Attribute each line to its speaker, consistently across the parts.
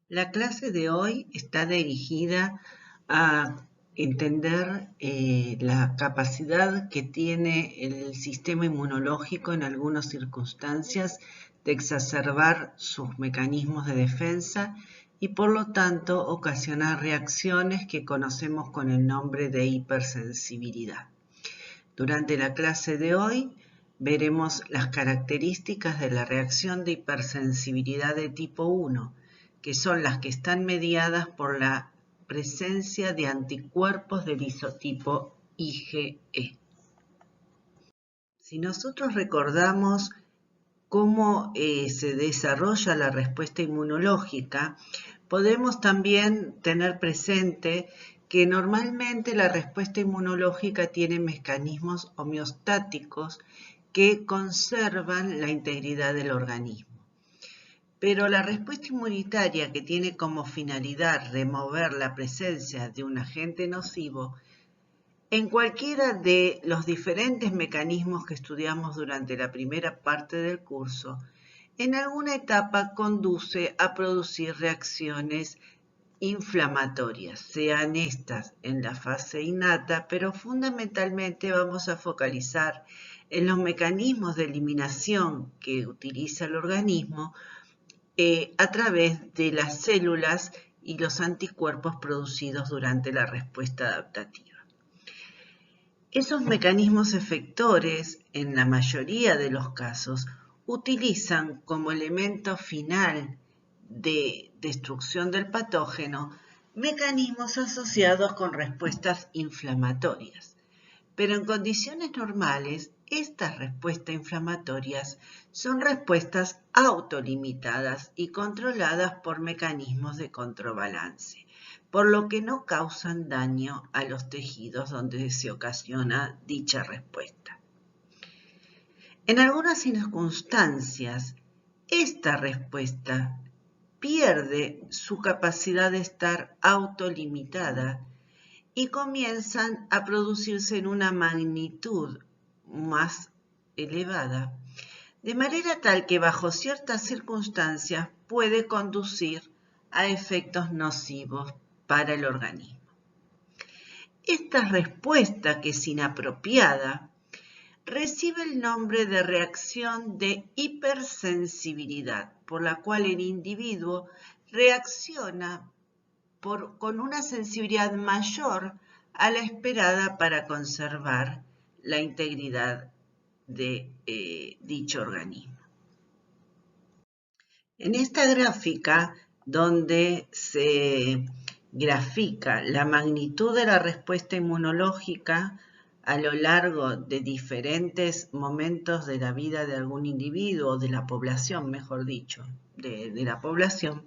Speaker 1: La clase de hoy está dirigida a entender la capacidad que tiene el sistema inmunológico en algunas circunstancias de exacerbar sus mecanismos de defensa y por lo tanto ocasionar reacciones que conocemos con el nombre de hipersensibilidad. Durante la clase de hoy veremos las características de la reacción de hipersensibilidad de tipo 1, que son las que están mediadas por la presencia de anticuerpos del isotipo IgE. Si nosotros recordamos cómo se desarrolla la respuesta inmunológica, podemos también tener presente que normalmente la respuesta inmunológica tiene mecanismos homeostáticos que conservan la integridad del organismo. Pero la respuesta inmunitaria, que tiene como finalidad remover la presencia de un agente nocivo, en cualquiera de los diferentes mecanismos que estudiamos durante la primera parte del curso, en alguna etapa conduce a producir reacciones inflamatorias, sean estas en la fase innata, pero fundamentalmente vamos a focalizar en los mecanismos de eliminación que utiliza el organismo a través de las células y los anticuerpos producidos durante la respuesta adaptativa. Esos mecanismos efectores, en la mayoría de los casos, utilizan como elemento final de destrucción del patógeno mecanismos asociados con respuestas inflamatorias. Pero en condiciones normales, estas respuestas inflamatorias son respuestas autolimitadas y controladas por mecanismos de contrabalance, por lo que no causan daño a los tejidos donde se ocasiona dicha respuesta. En algunas circunstancias, esta respuesta pierde su capacidad de estar autolimitada y comienzan a producirse en una magnitud más elevada, de manera tal que bajo ciertas circunstancias puede conducir a efectos nocivos para el organismo. Esta respuesta, que es inapropiada, recibe el nombre de reacción de hipersensibilidad, por la cual el individuo reacciona con una sensibilidad mayor a la esperada para conservar la integridad de dicho organismo. En esta gráfica, donde se grafica la magnitud de la respuesta inmunológica a lo largo de diferentes momentos de la vida de algún individuo, o de la población, mejor dicho, de la población,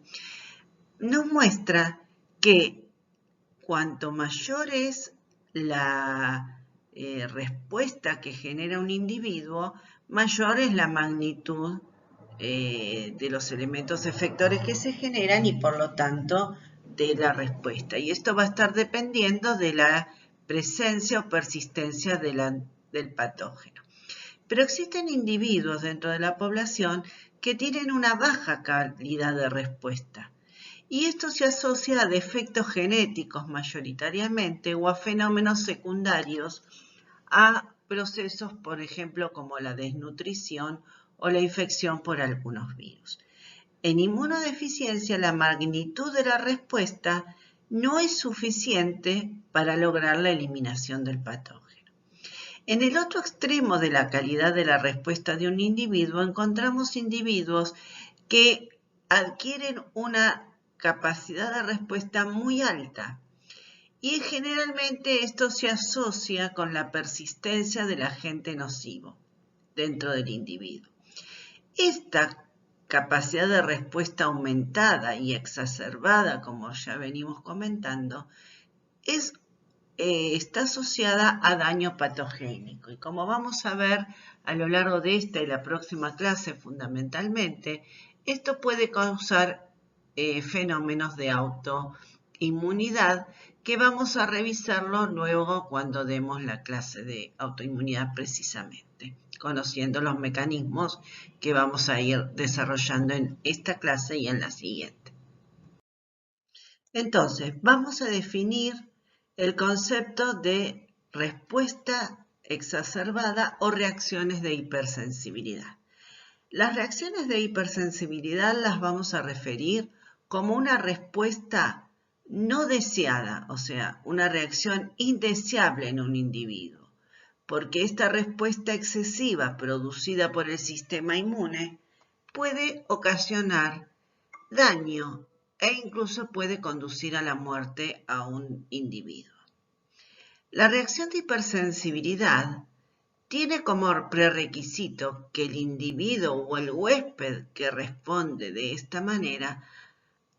Speaker 1: nos muestra que cuanto mayor es la respuesta que genera un individuo, mayor es la magnitud de los elementos efectores que se generan y por lo tanto de la respuesta. Y esto va a estar dependiendo de la presencia o persistencia del patógeno. Pero existen individuos dentro de la población que tienen una baja calidad de respuesta. Y esto se asocia a defectos genéticos mayoritariamente o a fenómenos secundarios a procesos, por ejemplo, como la desnutrición o la infección por algunos virus. En inmunodeficiencia, la magnitud de la respuesta no es suficiente para lograr la eliminación del patógeno. En el otro extremo de la calidad de la respuesta de un individuo, encontramos individuos que adquieren una capacidad de respuesta muy alta y generalmente esto se asocia con la persistencia del agente nocivo dentro del individuo. Esta capacidad de respuesta aumentada y exacerbada, como ya venimos comentando, está asociada a daño patogénico. Y como vamos a ver a lo largo de esta y la próxima clase fundamentalmente, esto puede causar fenómenos de autoinmunidad que vamos a revisarlo luego cuando demos la clase de autoinmunidad precisamente, conociendo los mecanismos que vamos a ir desarrollando en esta clase y en la siguiente. Entonces, vamos a definir el concepto de respuesta exacerbada o reacciones de hipersensibilidad. Las reacciones de hipersensibilidad las vamos a referir como una respuesta no deseada, o sea, una reacción indeseable en un individuo, porque esta respuesta excesiva producida por el sistema inmune puede ocasionar daño e incluso puede conducir a la muerte a un individuo. La reacción de hipersensibilidad tiene como prerequisito que el individuo o el huésped que responde de esta manera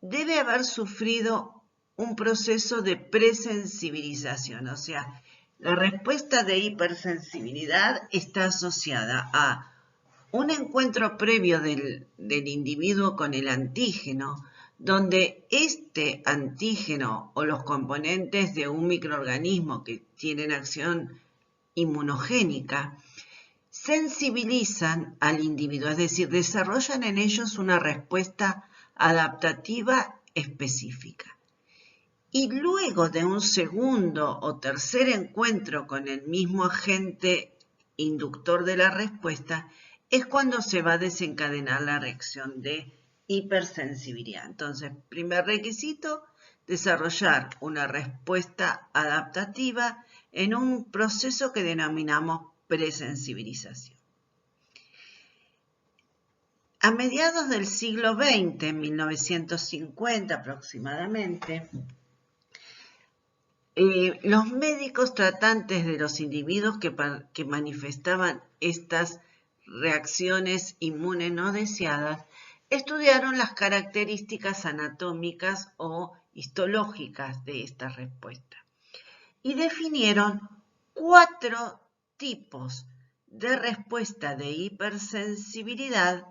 Speaker 1: debe haber sufrido un proceso de presensibilización, o sea, la respuesta de hipersensibilidad está asociada a un encuentro previo del individuo con el antígeno, donde este antígeno o los componentes de un microorganismo que tienen acción inmunogénica sensibilizan al individuo, es decir, desarrollan en ellos una respuesta adaptativa específica. Y luego de un segundo o tercer encuentro con el mismo agente inductor de la respuesta, es cuando se va a desencadenar la reacción de hipersensibilidad. Entonces, primer requisito, desarrollar una respuesta adaptativa en un proceso que denominamos presensibilización. A mediados del siglo XX, en 1950 aproximadamente, los médicos tratantes de los individuos que manifestaban estas reacciones inmunes no deseadas estudiaron las características anatómicas o histológicas de esta respuesta y definieron 4 tipos de respuesta de hipersensibilidad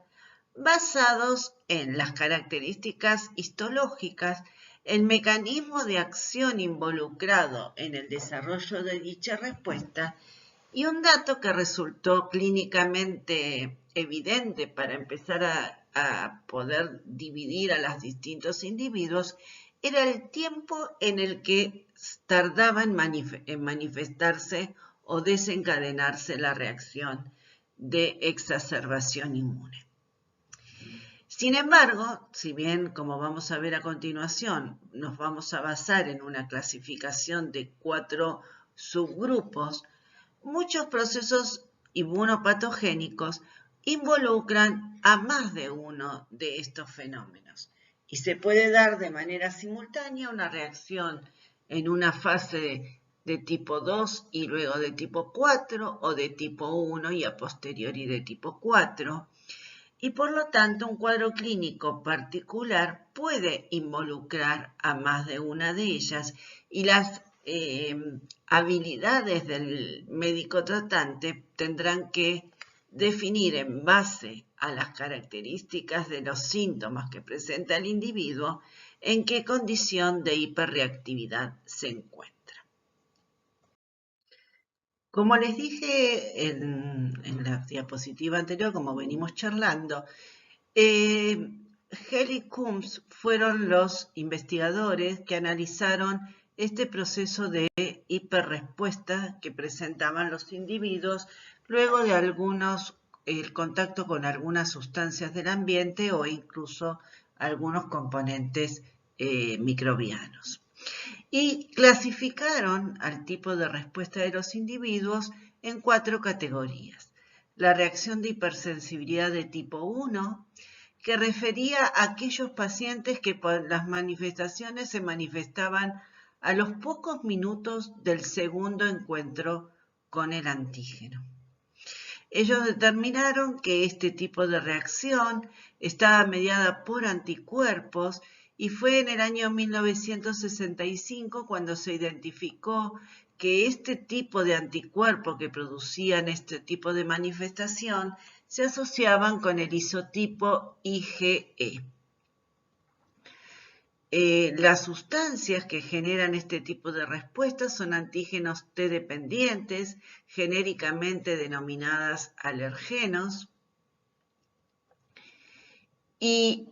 Speaker 1: basados en las características histológicas, el mecanismo de acción involucrado en el desarrollo de dicha respuesta y un dato que resultó clínicamente evidente para empezar a poder dividir a los distintos individuos era el tiempo en el que tardaba en manifestarse o desencadenarse la reacción de exacerbación inmune. Sin embargo, si bien, como vamos a ver a continuación, nos vamos a basar en una clasificación de 4 subgrupos, muchos procesos inmunopatogénicos involucran a más de uno de estos fenómenos y se puede dar de manera simultánea una reacción en una fase de tipo 2 y luego de tipo 4 o de tipo 1 y a posteriori de tipo 4. Y por lo tanto un cuadro clínico particular puede involucrar a más de una de ellas y las habilidades del médico tratante tendrán que definir en base a las características de los síntomas que presenta el individuo en qué condición de hiperreactividad se encuentra. Como les dije en la diapositiva anterior, como venimos charlando, Hell y Coombs fueron los investigadores que analizaron este proceso de hiperrespuesta que presentaban los individuos luego de el contacto con algunas sustancias del ambiente o incluso algunos componentes microbianos. Y clasificaron al tipo de respuesta de los individuos en 4 categorías. La reacción de hipersensibilidad de tipo 1, que refería a aquellos pacientes que por las manifestaciones se manifestaban a los pocos minutos del segundo encuentro con el antígeno. Ellos determinaron que este tipo de reacción estaba mediada por anticuerpos y fue en el año 1965 cuando se identificó que este tipo de anticuerpos que producían este tipo de manifestación se asociaban con el isotipo IgE. Las sustancias que generan este tipo de respuestas son antígenos T dependientes, genéricamente denominadas alergenos, y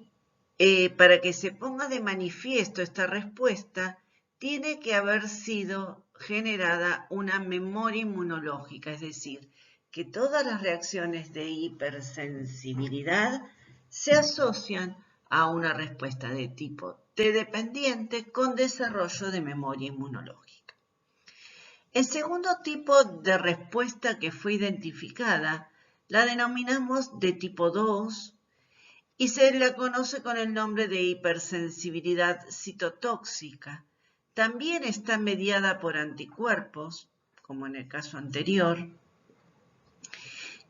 Speaker 1: para que se ponga de manifiesto esta respuesta, tiene que haber sido generada una memoria inmunológica, es decir, que todas las reacciones de hipersensibilidad se asocian a una respuesta de tipo T dependiente con desarrollo de memoria inmunológica. El segundo tipo de respuesta que fue identificada la denominamos de tipo 2 y se la conoce con el nombre de hipersensibilidad citotóxica. También está mediada por anticuerpos, como en el caso anterior.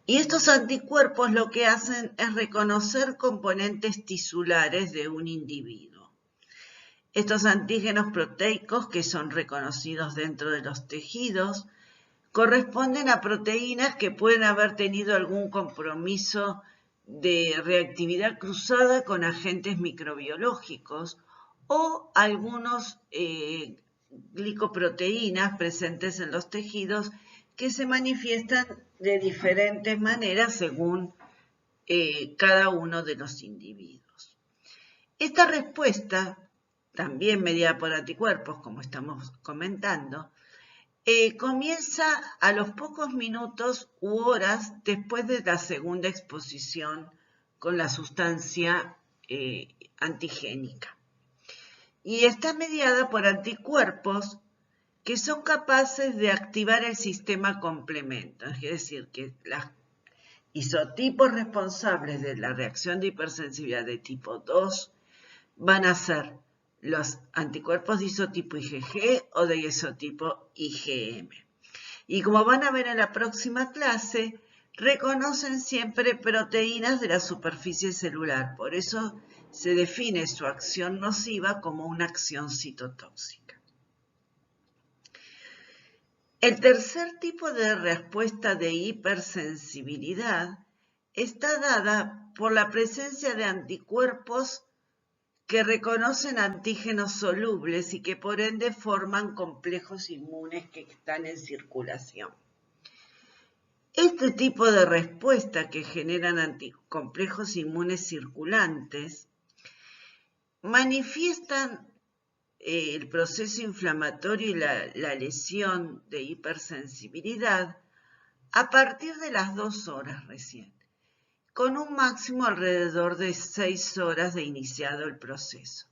Speaker 1: Y estos anticuerpos lo que hacen es reconocer componentes tisulares de un individuo. Estos antígenos proteicos, que son reconocidos dentro de los tejidos, corresponden a proteínas que pueden haber tenido algún compromiso de reactividad cruzada con agentes microbiológicos o algunos glicoproteínas presentes en los tejidos que se manifiestan de diferentes maneras según cada uno de los individuos. Esta respuesta, también mediada por anticuerpos, como estamos comentando, comienza a los pocos minutos u horas después de la segunda exposición con la sustancia antigénica. Y está mediada por anticuerpos que son capaces de activar el sistema complemento, es decir, que los isotipos responsables de la reacción de hipersensibilidad de tipo 2 van a ser los anticuerpos de isotipo IgG o de isotipo IgM. Y como van a ver en la próxima clase, reconocen siempre proteínas de la superficie celular. Por eso se define su acción nociva como una acción citotóxica. El tercer tipo de respuesta de hipersensibilidad está dada por la presencia de anticuerpos que reconocen antígenos solubles y que por ende forman complejos inmunes que están en circulación. Este tipo de respuesta que generan complejos inmunes circulantes manifiestan el proceso inflamatorio y la lesión de hipersensibilidad a partir de las 2 horas recién, con un máximo alrededor de 6 horas de iniciado el proceso.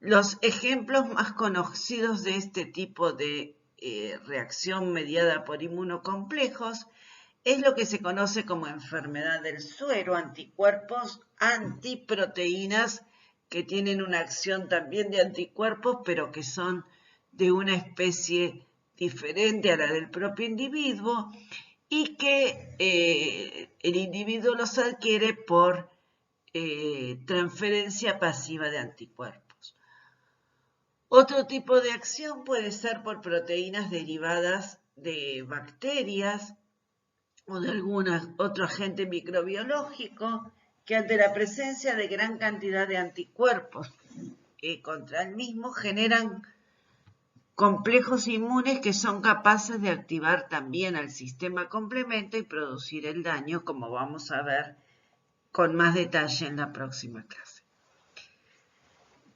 Speaker 1: Los ejemplos más conocidos de este tipo de reacción mediada por inmunocomplejos es lo que se conoce como enfermedad del suero, anticuerpos, antiproteínas que tienen una acción también de anticuerpos, pero que son de una especie diferente a la del propio individuo, y que el individuo los adquiere por transferencia pasiva de anticuerpos. Otro tipo de acción puede ser por proteínas derivadas de bacterias o de algún otro agente microbiológico que ante la presencia de gran cantidad de anticuerpos contra el mismo generan complejos inmunes que son capaces de activar también al sistema complemento y producir el daño, como vamos a ver con más detalle en la próxima clase.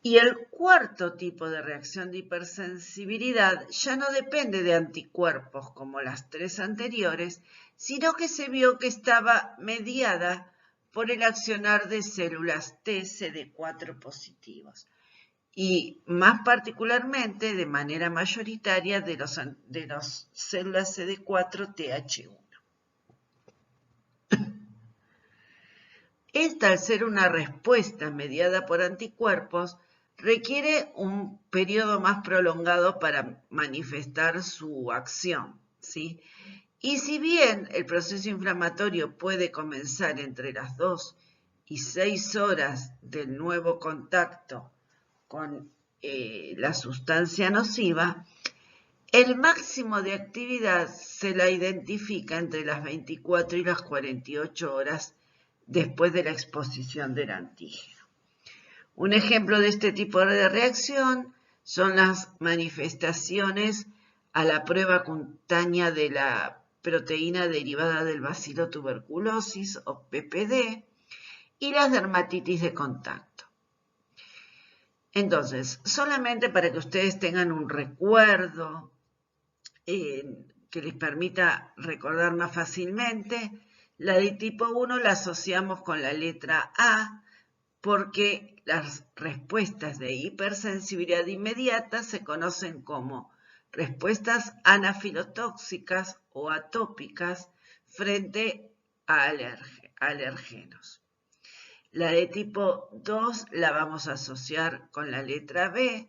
Speaker 1: Y el cuarto tipo de reacción de hipersensibilidad ya no depende de anticuerpos como las 3 anteriores, sino que se vio que estaba mediada por el accionar de células T CD4 positivas. Y más particularmente, de manera mayoritaria, de las células CD4 TH1. Esta, al ser una respuesta mediada por anticuerpos, requiere un periodo más prolongado para manifestar su acción, ¿sí? Y si bien el proceso inflamatorio puede comenzar entre las 2 y 6 horas del nuevo contacto con la sustancia nociva, el máximo de actividad se la identifica entre las 24 y las 48 horas después de la exposición del antígeno. Un ejemplo de este tipo de reacción son las manifestaciones a la prueba cutánea de la proteína derivada del bacilo tuberculosis o PPD y las dermatitis de contacto. Entonces, solamente para que ustedes tengan un recuerdo que les permita recordar más fácilmente, la de tipo 1 la asociamos con la letra A porque las respuestas de hipersensibilidad inmediata se conocen como respuestas anafilotóxicas o atópicas frente a alergenos. La de tipo 2 la vamos a asociar con la letra B,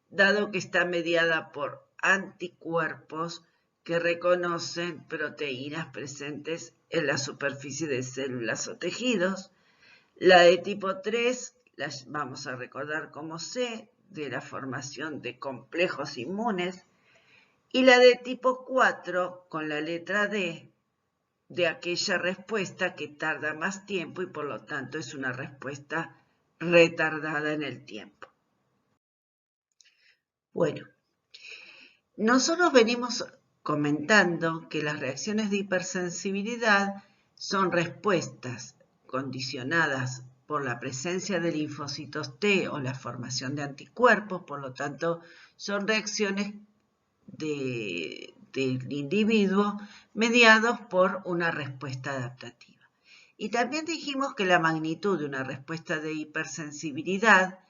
Speaker 1: dado que está mediada por anticuerpos que reconocen proteínas presentes en la superficie de células o tejidos. La de tipo 3 la vamos a recordar como C, de la formación de complejos inmunes. Y la de tipo 4, con la letra D, de aquella respuesta que tarda más tiempo y por lo tanto es una respuesta retardada en el tiempo. Bueno, nosotros venimos comentando que las reacciones de hipersensibilidad son respuestas condicionadas por la presencia de linfocitos T o la formación de anticuerpos, por lo tanto son reacciones del individuo mediados por una respuesta adaptativa. Y también dijimos que la magnitud de una respuesta de hipersensibilidad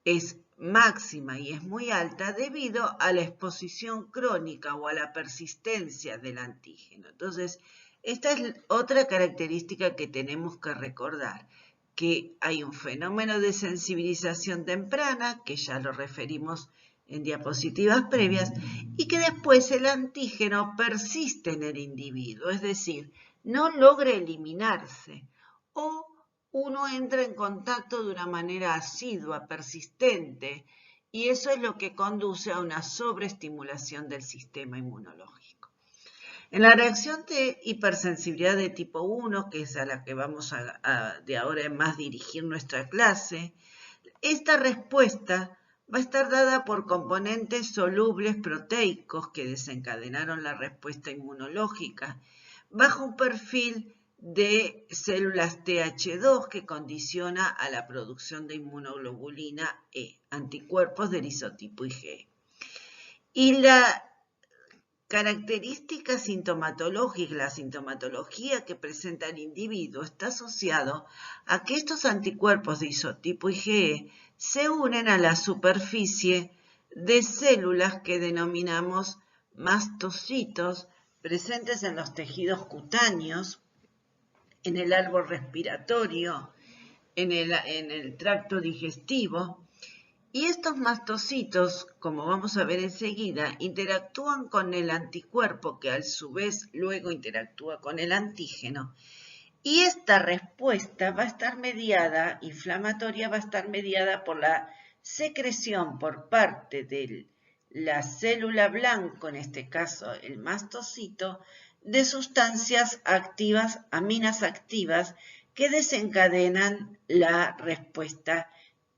Speaker 1: es máxima y es muy alta debido a la exposición crónica o a la persistencia del antígeno. Entonces, esta es otra característica que tenemos que recordar, que hay un fenómeno de sensibilización temprana, que ya lo referimos en diapositivas previas, y que después el antígeno persiste en el individuo, es decir, no logra eliminarse o uno entra en contacto de una manera asidua, persistente, y eso es lo que conduce a una sobreestimulación del sistema inmunológico. En la reacción de hipersensibilidad de tipo 1, que es a la que vamos de ahora en más dirigir nuestra clase, esta respuesta va a estar dada por componentes solubles proteicos que desencadenaron la respuesta inmunológica bajo un perfil de células TH2 que condiciona a la producción de inmunoglobulina E, anticuerpos del isotipo IgE. Y la característica sintomatológica, la sintomatología que presenta el individuo está asociado a que estos anticuerpos de isotipo IgE se unen a la superficie de células que denominamos mastocitos presentes en los tejidos cutáneos, en el árbol respiratorio, en el tracto digestivo. Y estos mastocitos, como vamos a ver enseguida, interactúan con el anticuerpo que a su vez luego interactúa con el antígeno. Y esta respuesta va a estar mediada, inflamatoria, va a estar mediada por la secreción por parte de la célula blanco, en este caso el mastocito, de sustancias activas, aminas activas, que desencadenan la respuesta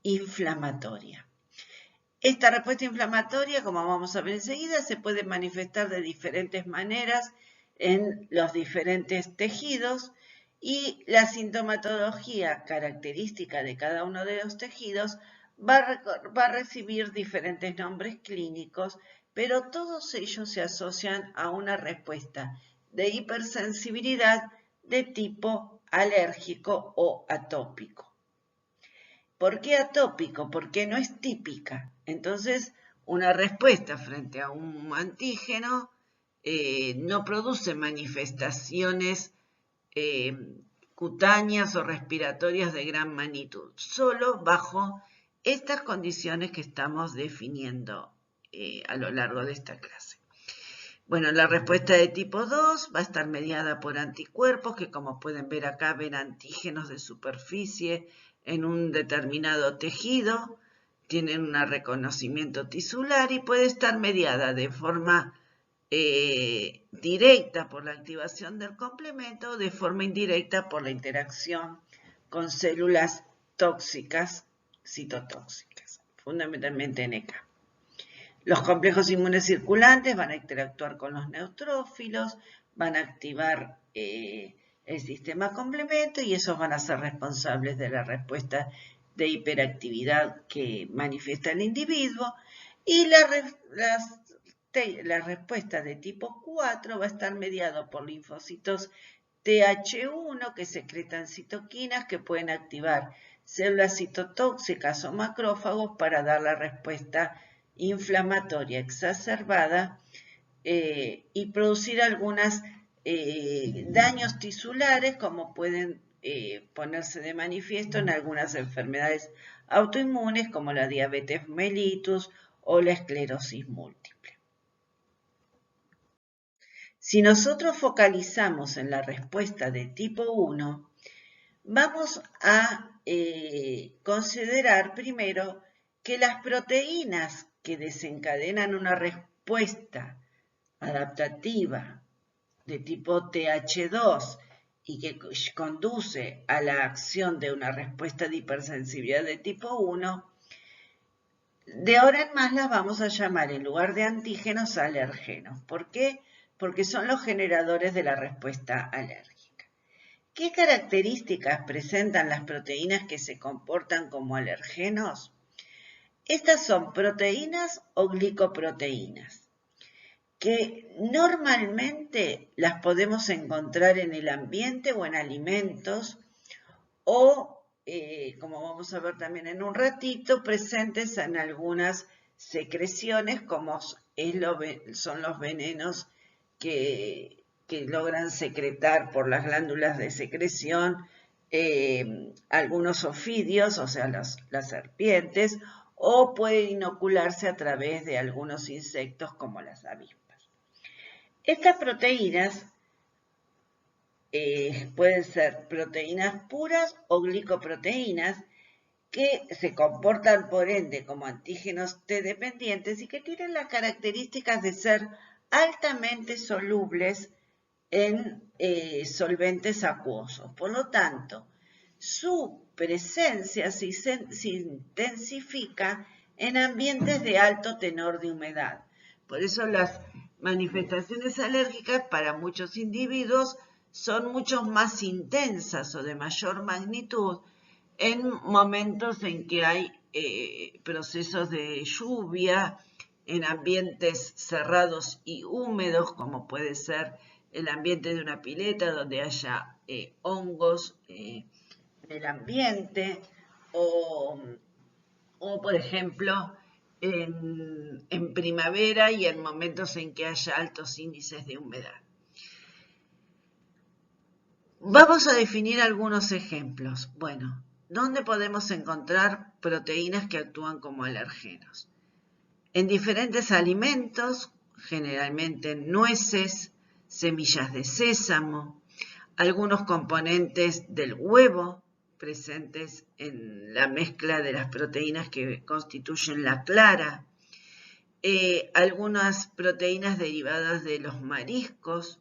Speaker 1: inflamatoria. Esta respuesta inflamatoria, como vamos a ver enseguida, se puede manifestar de diferentes maneras en los diferentes tejidos y la sintomatología característica de cada uno de los tejidos va a recibir diferentes nombres clínicos, pero todos ellos se asocian a una respuesta de hipersensibilidad de tipo alérgico o atópico. ¿Por qué atópico? Porque no es típica. Entonces, una respuesta frente a un antígeno no produce manifestaciones cutáneas o respiratorias de gran magnitud, solo bajo estas condiciones que estamos definiendo a lo largo de esta clase. Bueno, la respuesta de tipo 2 va a estar mediada por anticuerpos que, como pueden ver acá, ven antígenos de superficie en un determinado tejido, tienen un reconocimiento tisular y puede estar mediada de forma directa por la activación del complemento o de forma indirecta por la interacción con células tóxicas, citotóxicas, fundamentalmente NK. Los complejos inmunes circulantes van a interactuar con los neutrófilos, van a activar el sistema complemento y esos van a ser responsables de la respuesta de hiperactividad que manifiesta el individuo, y la respuesta de tipo 4 va a estar mediado por linfocitos TH1 que secretan citoquinas que pueden activar células citotóxicas o macrófagos para dar la respuesta inflamatoria exacerbada y producir algunos daños tisulares, como pueden ponerse de manifiesto en algunas enfermedades autoinmunes como la diabetes mellitus o la esclerosis múltiple. Si nosotros focalizamos en la respuesta de tipo 1, vamos a considerar primero que las proteínas que desencadenan una respuesta adaptativa de tipo TH2 y que conduce a la acción de una respuesta de hipersensibilidad de tipo 1, de ahora en más las vamos a llamar, en lugar de antígenos, alergenos. ¿Por qué? Porque son los generadores de la respuesta alérgica. ¿Qué características presentan las proteínas que se comportan como alergenos? Estas son proteínas o glicoproteínas, que normalmente las podemos encontrar en el ambiente o en alimentos, o, como vamos a ver también en un ratito, presentes en algunas secreciones, como son los venenos que logran secretar por las glándulas de secreción algunos ofidios, o sea, las serpientes, o pueden inocularse a través de algunos insectos como las avispas. Estas proteínas pueden ser proteínas puras o glicoproteínas que se comportan por ende como antígenos T dependientes y que tienen las características de ser altamente solubles en solventes acuosos. Por lo tanto, su presencia se intensifica en ambientes de alto tenor de humedad. Por eso las manifestaciones alérgicas para muchos individuos son mucho más intensas o de mayor magnitud en momentos en que hay procesos de lluvia, en ambientes cerrados y húmedos, como puede ser el ambiente de una pileta donde haya hongos en el ambiente, o por ejemplo en primavera y en momentos en que haya altos índices de humedad. Vamos a definir algunos ejemplos. Bueno, ¿dónde podemos encontrar proteínas que actúan como alergenos? En diferentes alimentos, generalmente en nueces, semillas de sésamo, algunos componentes del huevo presentes en la mezcla de las proteínas que constituyen la clara, algunas proteínas derivadas de los mariscos,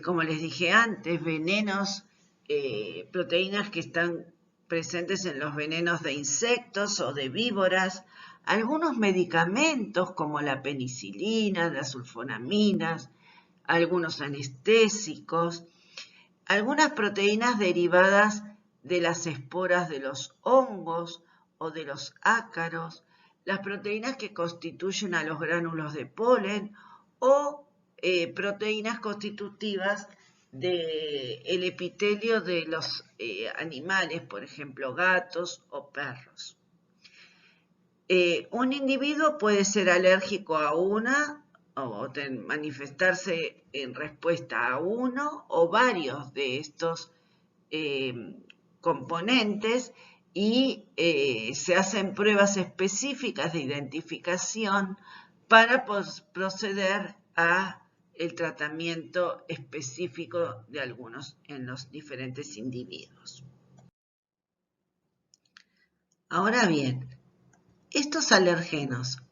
Speaker 1: como les dije antes, venenos, proteínas que están presentes en los venenos de insectos o de víboras, algunos medicamentos como la penicilina, las sulfonaminas, algunos anestésicos, algunas proteínas derivadas de las esporas de los hongos o de los ácaros, las proteínas que constituyen a los gránulos de polen o proteínas constitutivas del epitelio de los animales, por ejemplo, gatos o perros. Un individuo puede ser alérgico a una o manifestarse en respuesta a uno o varios de estos componentes y se hacen pruebas específicas de identificación para proceder a el tratamiento específico de algunos en los diferentes individuos. Ahora bien, estos alergenos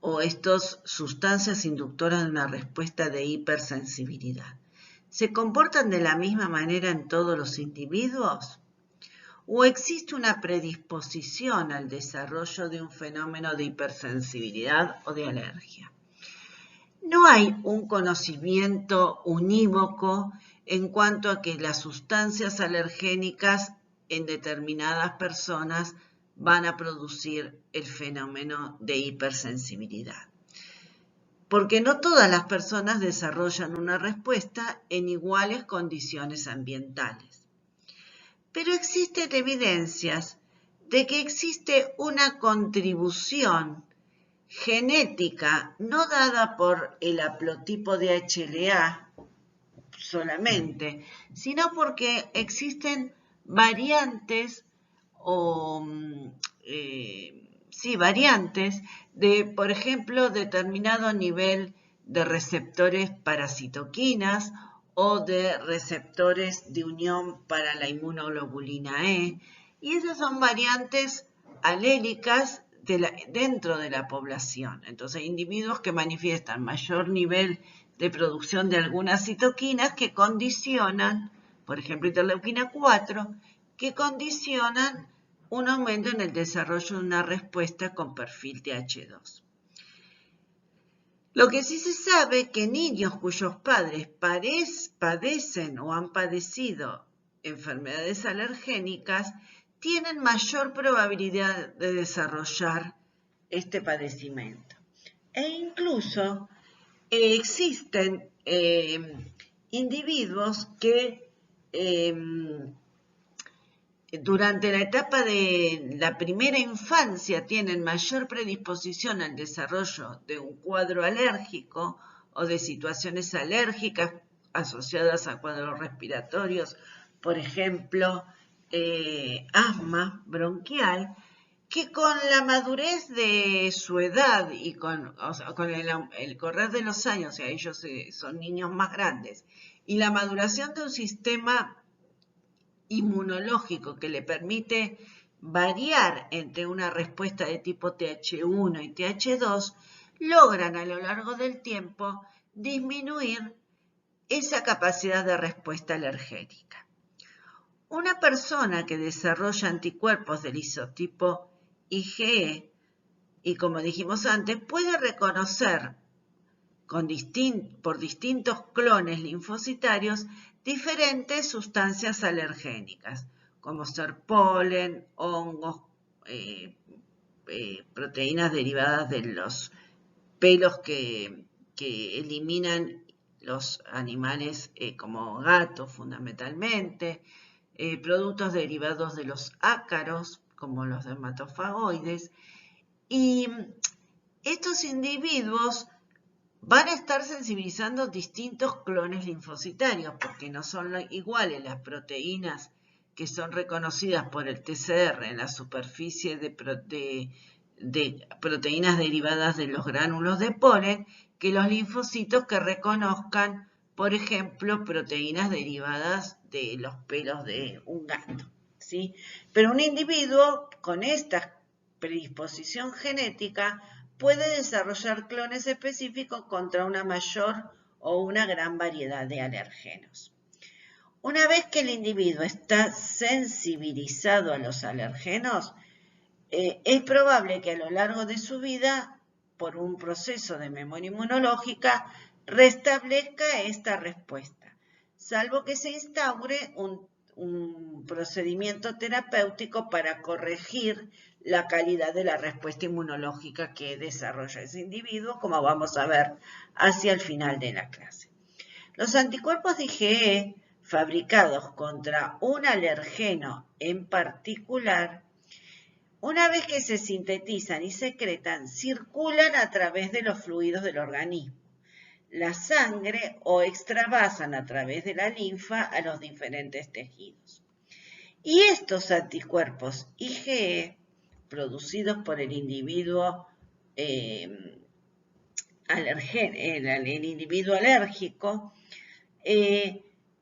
Speaker 1: o estas sustancias inductoras de una respuesta de hipersensibilidad, ¿se comportan de la misma manera en todos los individuos? ¿O existe una predisposición al desarrollo de un fenómeno de hipersensibilidad o de alergia? No hay un conocimiento unívoco en cuanto a que las sustancias alergénicas en determinadas personas van a producir el fenómeno de hipersensibilidad. Porque no todas las personas desarrollan una respuesta en iguales condiciones ambientales. Pero existen evidencias de que existe una contribución genética no dada por el haplotipo de HLA solamente, sino porque existen variantes variantes de, por ejemplo, determinado nivel de receptores para citoquinas o de receptores de unión para la inmunoglobulina E, y esas son variantes alélicas dentro de la población. Entonces, individuos que manifiestan mayor nivel de producción de algunas citoquinas que condicionan, por ejemplo, interleuquina 4, que condicionan un aumento en el desarrollo de una respuesta con perfil TH2. Lo que sí se sabe es que niños cuyos padres padecen o han padecido enfermedades alergénicas tienen mayor probabilidad de desarrollar este padecimiento. E incluso existen individuos que durante la etapa de la primera infancia tienen mayor predisposición al desarrollo de un cuadro alérgico o de situaciones alérgicas asociadas a cuadros respiratorios, por ejemplo, asma bronquial, que con la madurez de su edad y con el correr de los años, o sea, ellos son niños más grandes, y la maduración de un sistema inmunológico que le permite variar entre una respuesta de tipo TH1 y TH2, logran a lo largo del tiempo disminuir esa capacidad de respuesta alergénica. Una persona que desarrolla anticuerpos del isotipo IgE, y como dijimos antes, puede reconocer por distintos clones linfocitarios diferentes sustancias alergénicas, como ser polen, hongos, proteínas derivadas de los pelos que eliminan los animales como gatos fundamentalmente, productos derivados de los ácaros, como los dermatofagoides, y estos individuos van a estar sensibilizando distintos clones linfocitarios, porque no son iguales las proteínas que son reconocidas por el TCR en la superficie de proteínas derivadas de los gránulos de polen, que los linfocitos que reconozcan, por ejemplo, proteínas derivadas de los pelos de un gato, ¿sí? Pero un individuo con esta predisposición genética puede desarrollar clones específicos contra una mayor o una gran variedad de alergenos. Una vez que el individuo está sensibilizado a los alergenos, es probable que a lo largo de su vida, por un proceso de memoria inmunológica, restablezca esta respuesta, salvo que se instaure un procedimiento terapéutico para corregir la calidad de la respuesta inmunológica que desarrolla ese individuo, como vamos a ver hacia el final de la clase. Los anticuerpos de IgE fabricados contra un alergeno en particular, una vez que se sintetizan y secretan, circulan a través de los fluidos del organismo, la sangre o extravasan a través de la linfa a los diferentes tejidos. Y estos anticuerpos IgE, producidos por el individuo, el individuo alérgico,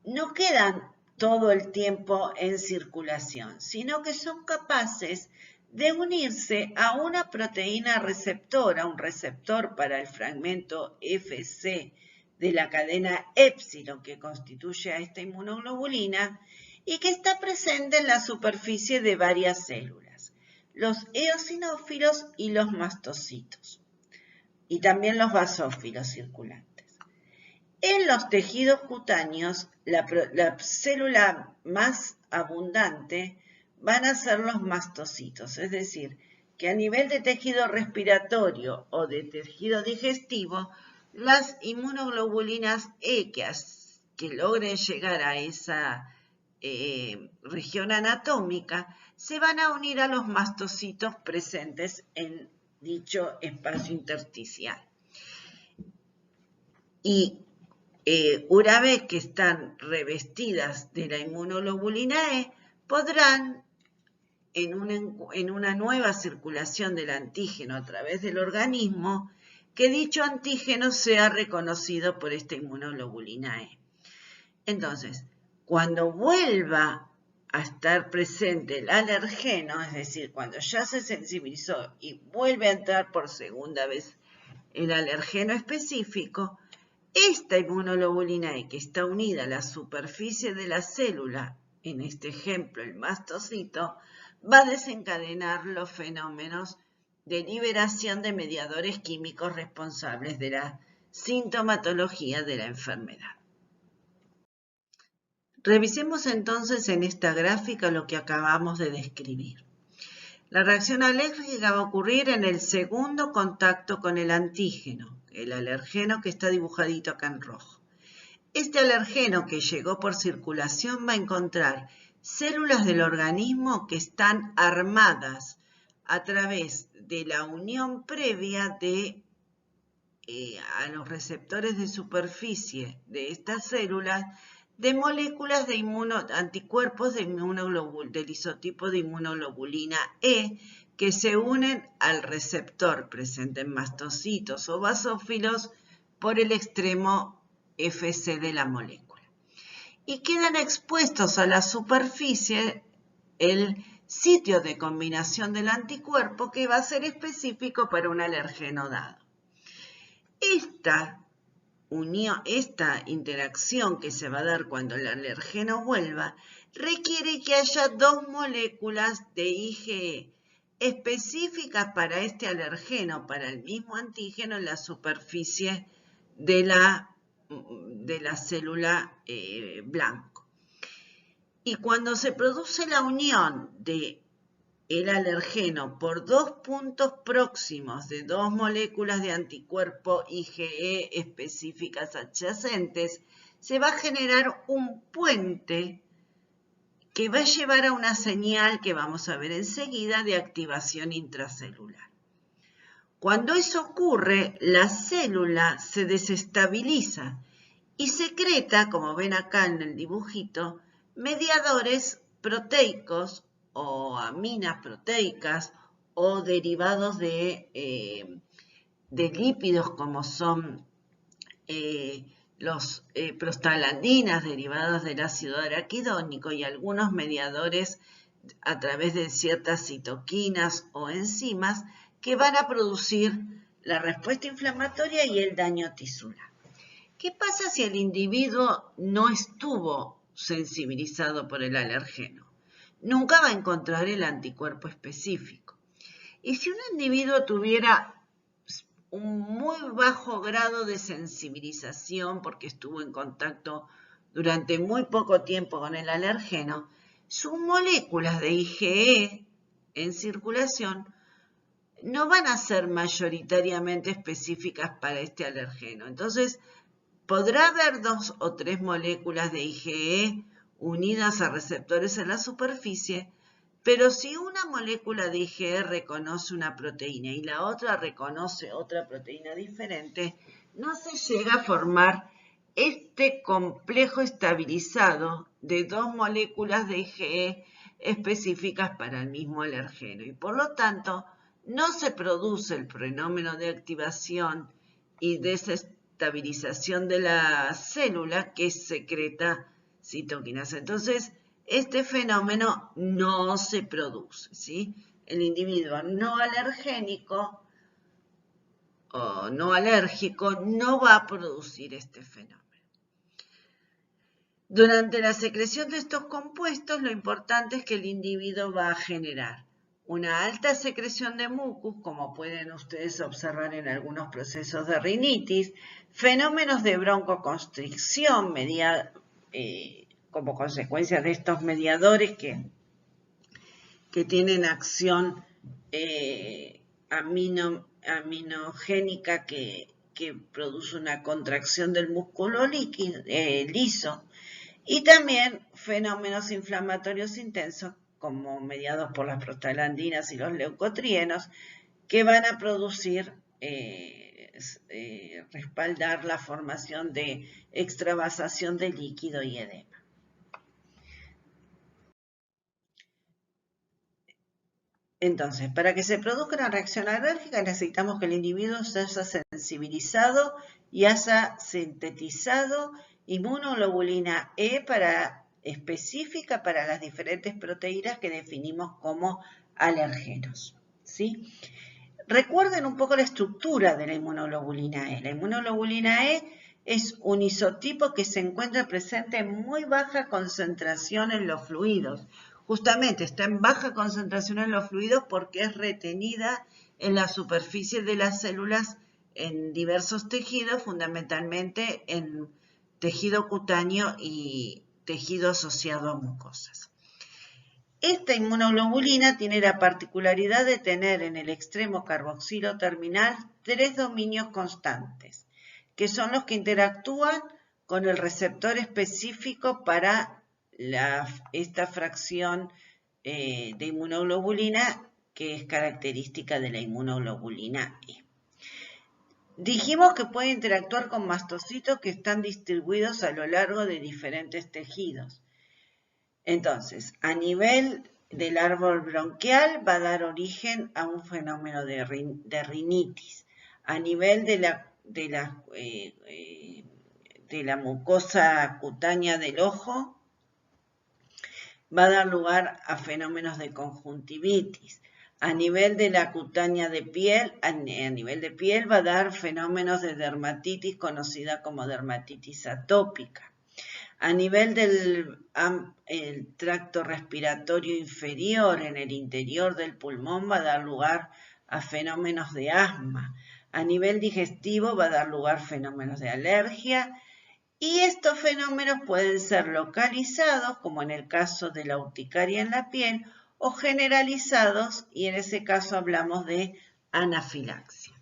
Speaker 1: no quedan todo el tiempo en circulación, sino que son capaces de unirse a una proteína receptora, un receptor para el fragmento Fc de la cadena épsilon que constituye a esta inmunoglobulina y que está presente en la superficie de varias células, los eosinófilos y los mastocitos, y también los basófilos circulantes. En los tejidos cutáneos, la célula más abundante van a ser los mastocitos, es decir, que a nivel de tejido respiratorio o de tejido digestivo, las inmunoglobulinas E que logren llegar a esa región anatómica se van a unir a los mastocitos presentes en dicho espacio intersticial. Y una vez que están revestidas de la inmunoglobulina E, podrán, en una nueva circulación del antígeno a través del organismo, que dicho antígeno sea reconocido por esta inmunoglobulina E. Entonces, cuando vuelva a estar presente el alergeno, es decir, cuando ya se sensibilizó y vuelve a entrar por segunda vez el alergeno específico, esta inmunoglobulina E que está unida a la superficie de la célula, en este ejemplo el mastocito, va a desencadenar los fenómenos de liberación de mediadores químicos responsables de la sintomatología de la enfermedad. Revisemos entonces en esta gráfica lo que acabamos de describir. La reacción alérgica va a ocurrir en el segundo contacto con el antígeno, el alergeno que está dibujadito acá en rojo. Este alergeno que llegó por circulación va a encontrar células del organismo que están armadas a través de la unión previa a los receptores de superficie de estas células de moléculas de anticuerpos del isotipo de inmunoglobulina E que se unen al receptor presente en mastocitos o basófilos por el extremo Fc de la molécula. Y quedan expuestos a la superficie el sitio de combinación del anticuerpo que va a ser específico para un alergeno dado. Esta interacción que se va a dar cuando el alergeno vuelva requiere que haya dos moléculas de IgE específicas para este alergeno, para el mismo antígeno en la superficie de la célula blanco. Y cuando se produce la unión de el alergeno por dos puntos próximos de dos moléculas de anticuerpo IgE específicas adyacentes, se va a generar un puente que va a llevar a una señal que vamos a ver enseguida de activación intracelular. Cuando eso ocurre, la célula se desestabiliza y secreta, como ven acá en el dibujito, mediadores proteicos o aminas proteicas o derivados de lípidos como son los prostaglandinas derivados del ácido araquidónico y algunos mediadores a través de ciertas citoquinas o enzimas que van a producir la respuesta inflamatoria y el daño tisular. ¿Qué pasa si el individuo no estuvo sensibilizado por el alergeno? Nunca va a encontrar el anticuerpo específico. Y si un individuo tuviera un muy bajo grado de sensibilización porque estuvo en contacto durante muy poco tiempo con el alergeno, sus moléculas de IgE en circulación no van a ser mayoritariamente específicas para este alergeno. Entonces, podrá haber 2 o 3 moléculas de IgE unidas a receptores en la superficie, pero si una molécula de IgE reconoce una proteína y la otra reconoce otra proteína diferente, no se llega a formar este complejo estabilizado de 2 moléculas de IgE específicas para el mismo alergeno. Y por lo tanto, no se produce el fenómeno de activación y desestabilización de la célula que secreta citoquinas. Entonces, este fenómeno no se produce, ¿sí? El individuo no alergénico o no alérgico no va a producir este fenómeno. Durante la secreción de estos compuestos, lo importante es que el individuo va a generar una alta secreción de mucus, como pueden ustedes observar en algunos procesos de rinitis, fenómenos de broncoconstricción como consecuencia de estos mediadores que que tienen acción aminogénica que produce una contracción del músculo liso, y también fenómenos inflamatorios intensos como mediados por las prostaglandinas y los leucotrienos, que van a producir, respaldar la formación de extravasación de líquido y edema. Entonces, para que se produzca una reacción alérgica necesitamos que el individuo se haya sensibilizado y haya sintetizado inmunoglobulina E específica para las diferentes proteínas que definimos como alergenos, ¿sí? Recuerden un poco la estructura de la inmunoglobulina E. La inmunoglobulina E es un isotipo que se encuentra presente en muy baja concentración en los fluidos. Justamente está en baja concentración en los fluidos porque es retenida en la superficie de las células en diversos tejidos, fundamentalmente en tejido cutáneo y tejido asociado a mucosas. Esta inmunoglobulina tiene la particularidad de tener en el extremo carboxilo terminal 3 dominios constantes, que son los que interactúan con el receptor específico para esta fracción de inmunoglobulina que es característica de la inmunoglobulina E. Dijimos que puede interactuar con mastocitos que están distribuidos a lo largo de diferentes tejidos. Entonces, a nivel del árbol bronquial va a dar origen a un fenómeno de rinitis. A nivel de la mucosa cutánea del ojo va a dar lugar a fenómenos de conjuntivitis. A nivel de la cutánea de piel, a nivel de piel va a dar fenómenos de dermatitis conocida como dermatitis atópica. A nivel del tracto respiratorio inferior, en el interior del pulmón, va a dar lugar a fenómenos de asma. A nivel digestivo va a dar lugar a fenómenos de alergia. Y estos fenómenos pueden ser localizados, como en el caso de la urticaria en la piel, o generalizados, y en ese caso hablamos de anafilaxia.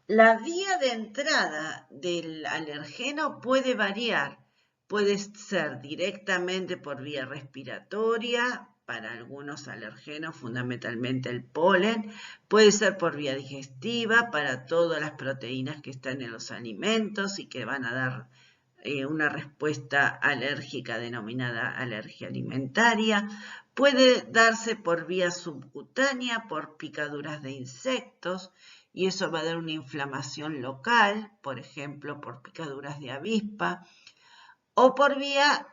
Speaker 1: La vía de entrada del alergeno puede variar. Puede ser directamente por vía respiratoria, para algunos alergenos, fundamentalmente el polen. Puede ser por vía digestiva, para todas las proteínas que están en los alimentos y que van a dar una respuesta alérgica denominada alergia alimentaria. Puede darse por vía subcutánea, por picaduras de insectos, y eso va a dar una inflamación local, por ejemplo, por picaduras de avispa, o por vía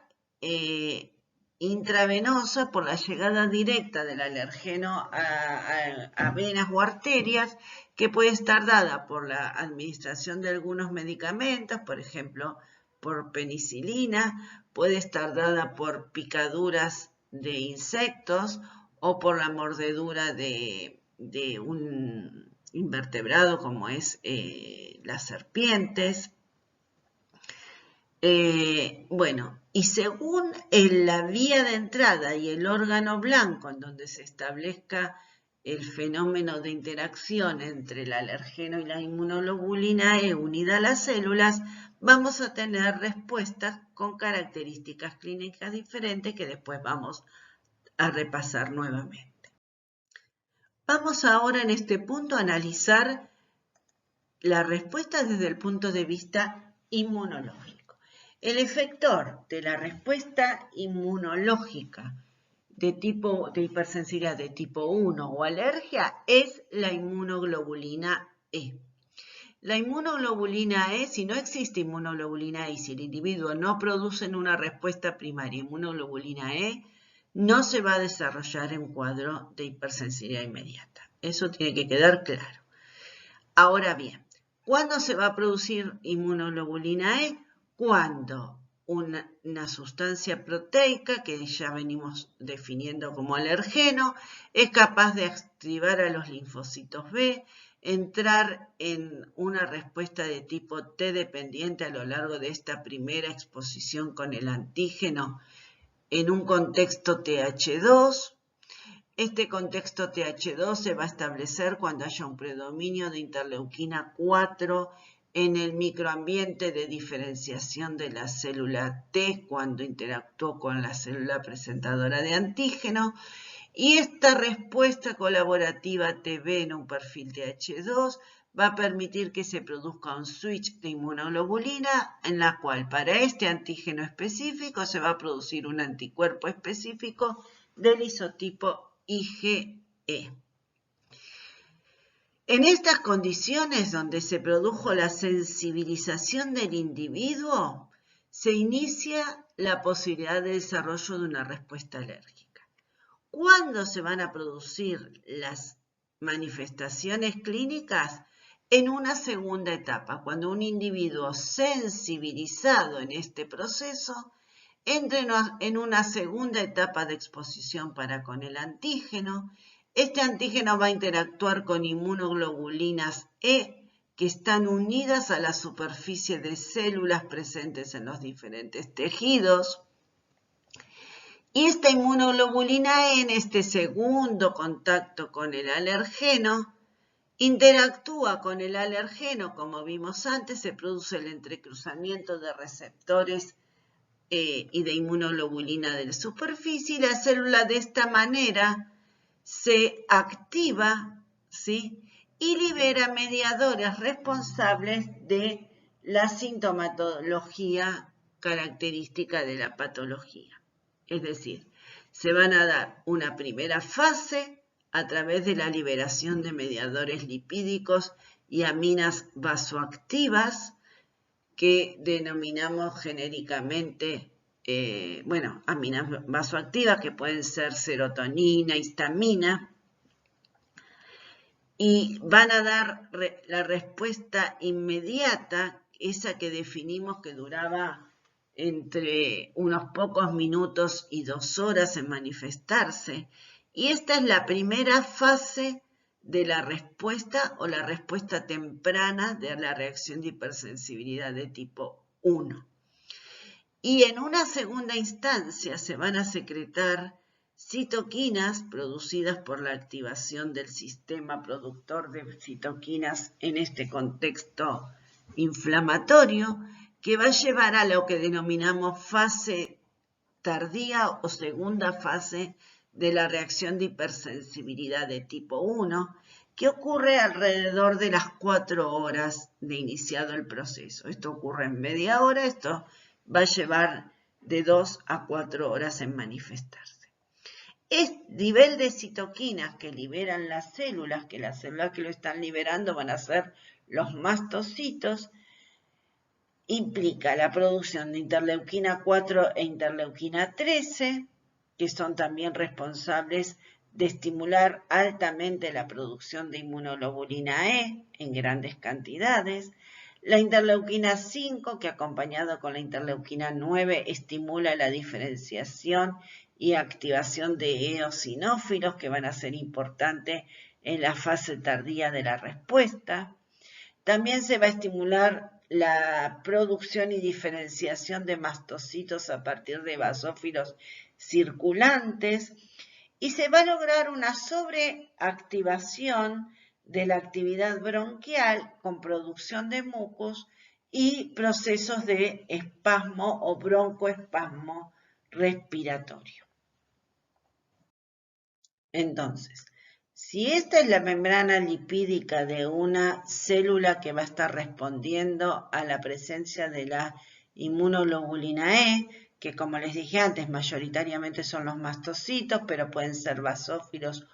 Speaker 1: intravenosa, por la llegada directa del alergeno a venas o arterias, que puede estar dada por la administración de algunos medicamentos, por ejemplo, por penicilina, puede estar dada por picaduras de insectos o por la mordedura de un invertebrado como es las serpientes. Bueno, y según la vía de entrada y el órgano blanco en donde se establezca el fenómeno de interacción entre el alergeno y la inmunoglobulina E unida a las células, vamos a tener respuestas con características clínicas diferentes que después vamos a repasar nuevamente. Vamos ahora en este punto a analizar la respuesta desde el punto de vista inmunológico. El efector de la respuesta inmunológica de hipersensibilidad de tipo 1 o alergia es la inmunoglobulina E. La inmunoglobulina E, si no existe inmunoglobulina E y si el individuo no produce una respuesta primaria inmunoglobulina E, no se va a desarrollar en cuadro de hipersensibilidad inmediata. Eso tiene que quedar claro. Ahora bien, ¿cuándo se va a producir inmunoglobulina E? Cuando una sustancia proteica, que ya venimos definiendo como alergeno, es capaz de activar a los linfocitos B, entrar en una respuesta de tipo T dependiente a lo largo de esta primera exposición con el antígeno en un contexto TH2, Este contexto TH2 se va a establecer cuando haya un predominio de interleuquina 4 en el microambiente de diferenciación de la célula T cuando interactuó con la célula presentadora de antígeno. Y esta respuesta colaborativa TB en un perfil TH2 va a permitir que se produzca un switch de inmunoglobulina en la cual para este antígeno específico se va a producir un anticuerpo específico del isotipo IgE. En estas condiciones donde se produjo la sensibilización del individuo, se inicia la posibilidad de desarrollo de una respuesta alérgica. ¿Cuándo se van a producir las manifestaciones clínicas? En una segunda etapa, cuando un individuo sensibilizado en este proceso entre en una segunda etapa de exposición para con el antígeno. Este antígeno va a interactuar con inmunoglobulinas E que están unidas a la superficie de células presentes en los diferentes tejidos. Y esta inmunoglobulina E en este segundo contacto con el alergeno interactúa con el alergeno, como vimos antes, se produce el entrecruzamiento de receptores y de inmunoglobulina de la superficie, y la célula de esta manera se activa, ¿sí? Y libera mediadores responsables de la sintomatología característica de la patología. Es decir, se van a dar una primera fase a través de la liberación de mediadores lipídicos y aminas vasoactivas, que denominamos genéricamente, aminas vasoactivas que pueden ser serotonina, histamina, y van a dar la respuesta inmediata, esa que definimos que duraba entre unos pocos minutos y 2 horas en manifestarse. Y esta es la primera fase de la respuesta o la respuesta temprana de la reacción de hipersensibilidad de tipo 1. Y en una segunda instancia se van a secretar citoquinas producidas por la activación del sistema productor de citoquinas en este contexto inflamatorio, que va a llevar a lo que denominamos fase tardía o segunda fase de la reacción de hipersensibilidad de tipo 1, que ocurre alrededor de las 4 horas de iniciado el proceso. Esto ocurre en media hora, esto va a llevar de 2 a 4 horas en manifestarse. Este nivel de citoquinas que liberan las células, que las células que lo están liberando van a ser los mastocitos, implica la producción de interleuquina 4 e interleuquina 13, que son también responsables de estimular altamente la producción de inmunoglobulina E en grandes cantidades. La interleuquina 5, que acompañado con la interleuquina 9, estimula la diferenciación y activación de eosinófilos, que van a ser importantes en la fase tardía de la respuesta. También se va a estimular la producción y diferenciación de mastocitos a partir de basófilos circulantes, y se va a lograr una sobreactivación de la actividad bronquial con producción de mucos y procesos de espasmo o broncoespasmo respiratorio. Entonces, si esta es la membrana lipídica de una célula que va a estar respondiendo a la presencia de la inmunoglobulina E, que como les dije antes, mayoritariamente son los mastocitos, pero pueden ser basófilos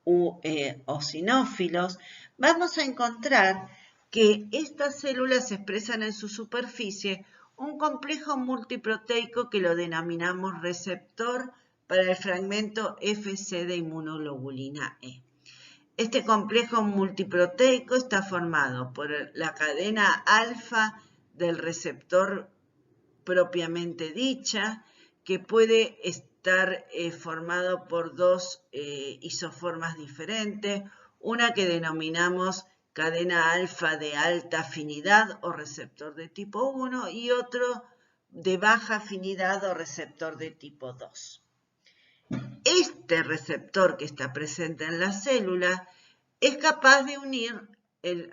Speaker 1: u eosinófilos, vamos a encontrar que estas células expresan en su superficie un complejo multiproteico que lo denominamos receptor para el fragmento Fc de inmunoglobulina E. Este complejo multiproteico está formado por la cadena alfa del receptor propiamente dicha, que puede estar formado por dos isoformas diferentes, una que denominamos cadena alfa de alta afinidad o receptor de tipo 1 y otro de baja afinidad o receptor de tipo 2. este receptor que está presente en la célula es capaz de unir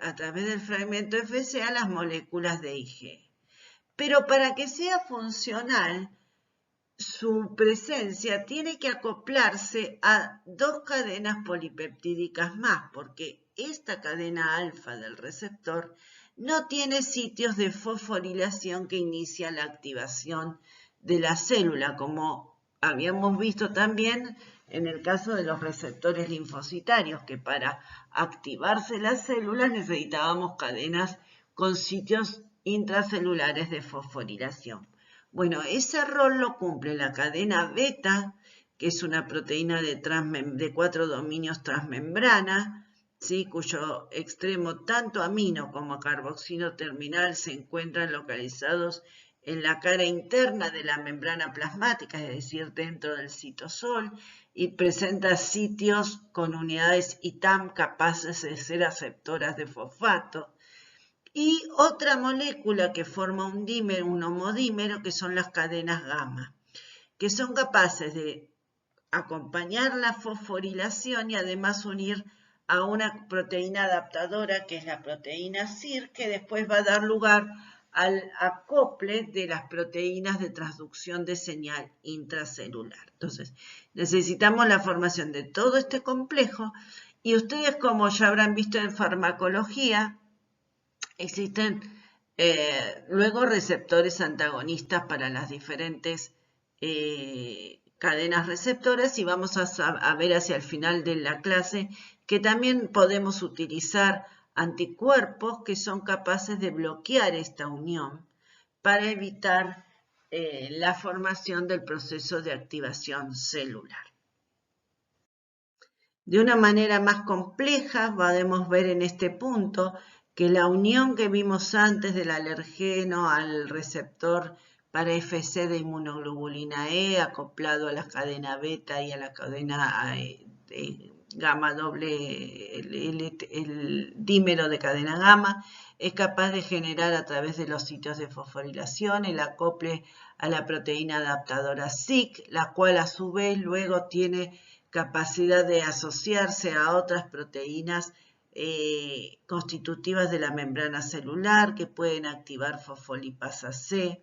Speaker 1: a través del fragmento Fc a las moléculas de Ig. Pero para que sea funcional, su presencia tiene que acoplarse a dos cadenas polipeptídicas más, porque esta cadena alfa del receptor no tiene sitios de fosforilación que inicia la activación de la célula, como habíamos visto también en el caso de los receptores linfocitarios, que para activarse las células necesitábamos cadenas con sitios intracelulares de fosforilación. Bueno, ese rol lo cumple la cadena beta, que es una proteína de 4 dominios transmembrana, ¿sí? Cuyo extremo tanto amino como carboxilo terminal se encuentran localizados en la cara interna de la membrana plasmática, es decir, dentro del citosol, y presenta sitios con unidades ITAM capaces de ser aceptoras de fosfato. Y otra molécula que forma un dímero, un homodímero, que son las cadenas gamma, que son capaces de acompañar la fosforilación y además unir a una proteína adaptadora, que es la proteína CIR, que después va a dar lugar al acople de las proteínas de transducción de señal intracelular. Entonces, necesitamos la formación de todo este complejo y ustedes, como ya habrán visto en farmacología, existen luego receptores antagonistas para las diferentes cadenas receptoras y vamos a ver hacia el final de la clase que también podemos utilizar anticuerpos que son capaces de bloquear esta unión para evitar la formación del proceso de activación celular. De una manera más compleja podemos ver en este punto que la unión que vimos antes del alergeno al receptor para Fc de inmunoglobulina E acoplado a la cadena beta y a la cadena gamma doble, el dímero de cadena gamma, es capaz de generar a través de los sitios de fosforilación el acople a la proteína adaptadora SIC, la cual a su vez luego tiene capacidad de asociarse a otras proteínas constitutivas de la membrana celular que pueden activar fosfolipasa C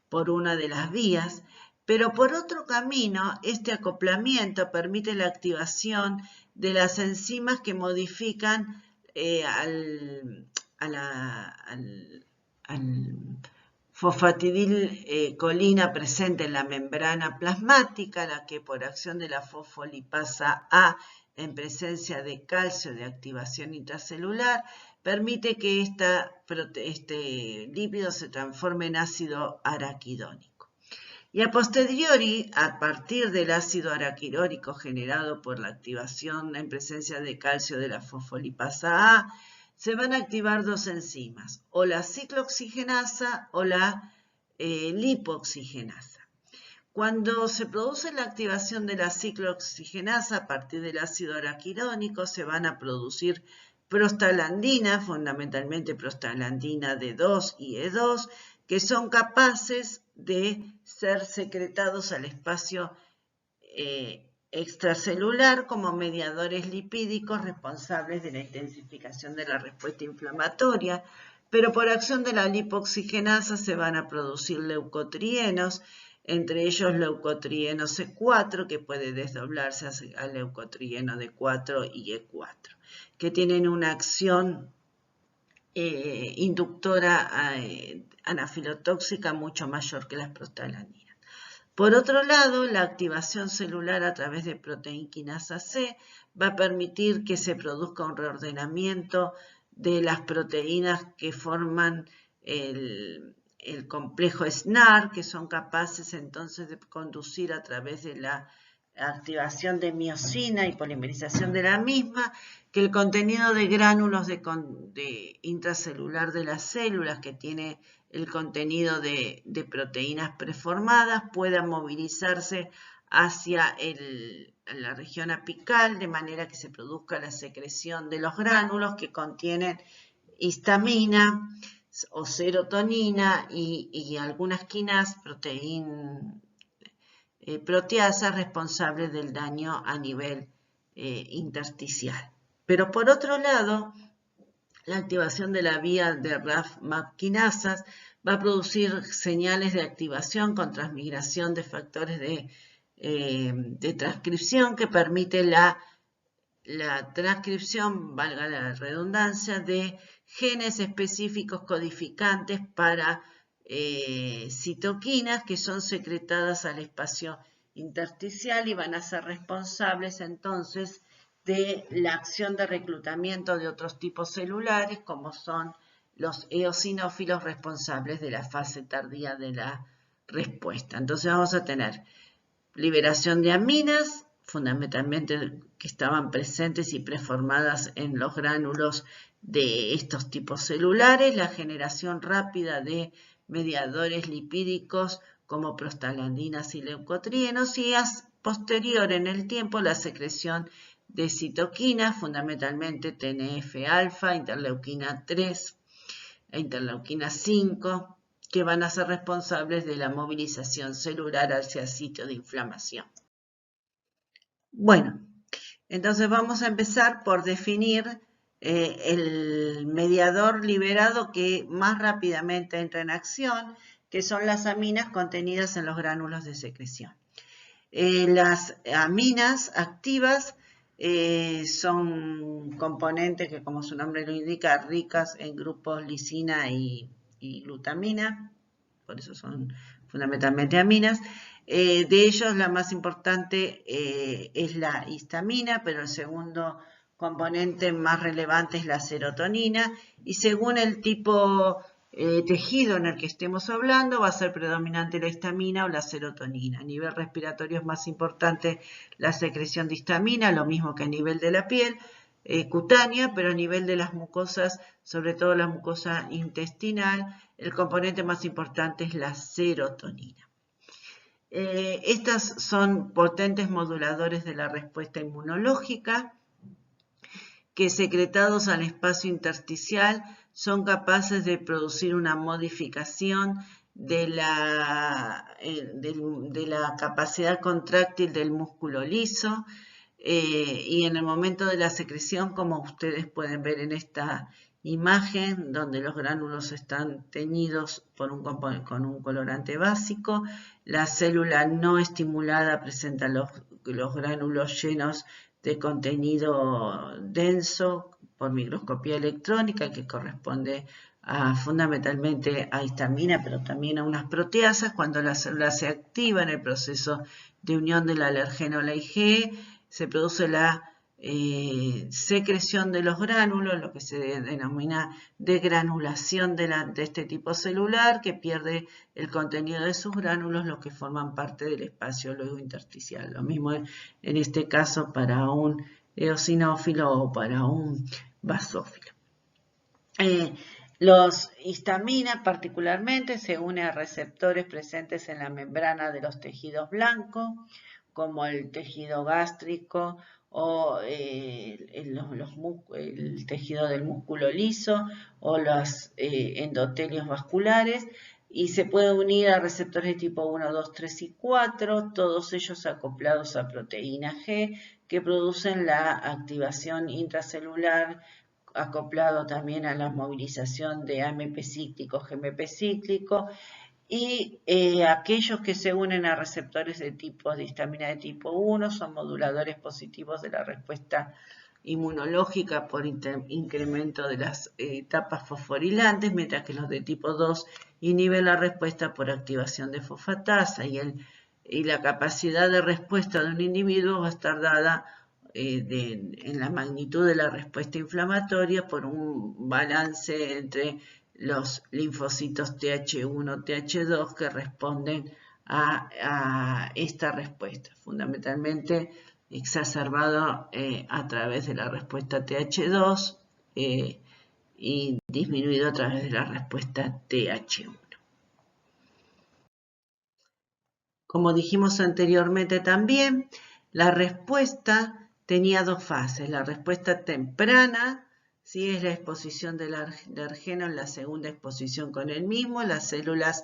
Speaker 1: por una de las vías, pero por otro camino este acoplamiento permite la activación de las enzimas que modifican al fosfatidilcolina presente en la membrana plasmática, la que por acción de la fosfolipasa A en presencia de calcio de activación intracelular, permite que este lípido se transforme en ácido araquidónico. Y a posteriori, a partir del ácido araquidónico generado por la activación en presencia de calcio de la fosfolipasa A, se van a activar dos enzimas, o la ciclooxigenasa o la lipooxigenasa. Cuando se produce la activación de la ciclooxigenasa a partir del ácido araquidónico, se van a producir prostaglandinas, fundamentalmente prostaglandina D2 y E2, que son capaces de ser secretados al espacio extracelular como mediadores lipídicos responsables de la intensificación de la respuesta inflamatoria, pero por acción de la lipooxigenasa se van a producir leucotrienos, entre ellos leucotrieno C4, que puede desdoblarse al leucotrieno D4 y E4, que tienen una acción inductora anafilotóxica mucho mayor que las prostaglandinas. Por otro lado, la activación celular a través de proteínquinasa C va a permitir que se produzca un reordenamiento de las proteínas que forman el complejo SNAR, que son capaces entonces de conducir a través de la activación de miosina y polimerización de la misma, que el contenido de gránulos de intracelular de las células que tiene el contenido de proteínas preformadas pueda movilizarse hacia la región apical, de manera que se produzca la secreción de los gránulos que contienen histamina o serotonina y algunas quinas, proteasas responsables del daño a nivel intersticial. Pero por otro lado, la activación de la vía de RAF-MAP quinasas va a producir señales de activación con transmigración de factores de transcripción que permite la transcripción, valga la redundancia, de genes específicos codificantes para citoquinas que son secretadas al espacio intersticial y van a ser responsables entonces de la acción de reclutamiento de otros tipos celulares como son los eosinófilos responsables de la fase tardía de la respuesta. Entonces vamos a tener liberación de aminas, fundamentalmente que estaban presentes y preformadas en los gránulos de estos tipos celulares, la generación rápida de mediadores lipídicos como prostaglandinas y leucotrienos y posterior en el tiempo la secreción de citoquinas, fundamentalmente TNF-alfa, interleuquina 3 e interleuquina 5, que van a ser responsables de la movilización celular hacia sitio de inflamación. Bueno, entonces vamos a empezar por definir el mediador liberado que más rápidamente entra en acción, que son las aminas contenidas en los gránulos de secreción. Las aminas activas son componentes que, como su nombre lo indica, ricas en grupos lisina y glutamina, por eso son fundamentalmente aminas. De ellos la más importante es la histamina, pero el segundo componente más relevante es la serotonina, y según el tipo tejido en el que estemos hablando va a ser predominante la histamina o la serotonina. A nivel respiratorio es más importante la secreción de histamina, lo mismo que a nivel de la piel cutánea, pero a nivel de las mucosas, sobre todo la mucosa intestinal, el componente más importante es la serotonina. Estas son potentes moduladores de la respuesta inmunológica que secretados al espacio intersticial son capaces de producir una modificación de la capacidad contráctil del músculo liso y en el momento de la secreción, como ustedes pueden ver en esta imagen, donde los gránulos están teñidos con un colorante básico, la célula no estimulada presenta los gránulos llenos de contenido denso por microscopía electrónica que corresponde fundamentalmente a histamina, pero también a unas proteasas. Cuando la célula se activa en el proceso de unión del alergeno a la IgE, se produce la secreción de los gránulos, lo que se denomina degranulación de este tipo celular, que pierde el contenido de sus gránulos, los que forman parte del espacio luego intersticial. Lo mismo en este caso para un eosinófilo o para un basófilo. Los histaminas particularmente se unen a receptores presentes en la membrana de los tejidos blancos, como el tejido gástrico o el tejido del músculo liso o los endotelios vasculares, y se puede unir a receptores de tipo 1, 2, 3 y 4, todos ellos acoplados a proteína G, que producen la activación intracelular, acoplado también a la movilización de AMP cíclico, GMP cíclico, y aquellos que se unen a receptores de histamina de tipo 1 son moduladores positivos de la respuesta inmunológica por incremento de las etapas fosforilantes, mientras que los de tipo 2 inhiben la respuesta por activación de fosfatasa, y la capacidad de respuesta de un individuo va a estar dada en la magnitud de la respuesta inflamatoria por un balance entre los linfocitos Th1, Th2 que responden a esta respuesta, fundamentalmente exacerbado a través de la respuesta Th2 y disminuido a través de la respuesta Th1. Como dijimos anteriormente también, la respuesta tenía dos fases. La respuesta temprana, ¿sí? Es la exposición del alergeno en la segunda exposición con el mismo. Las células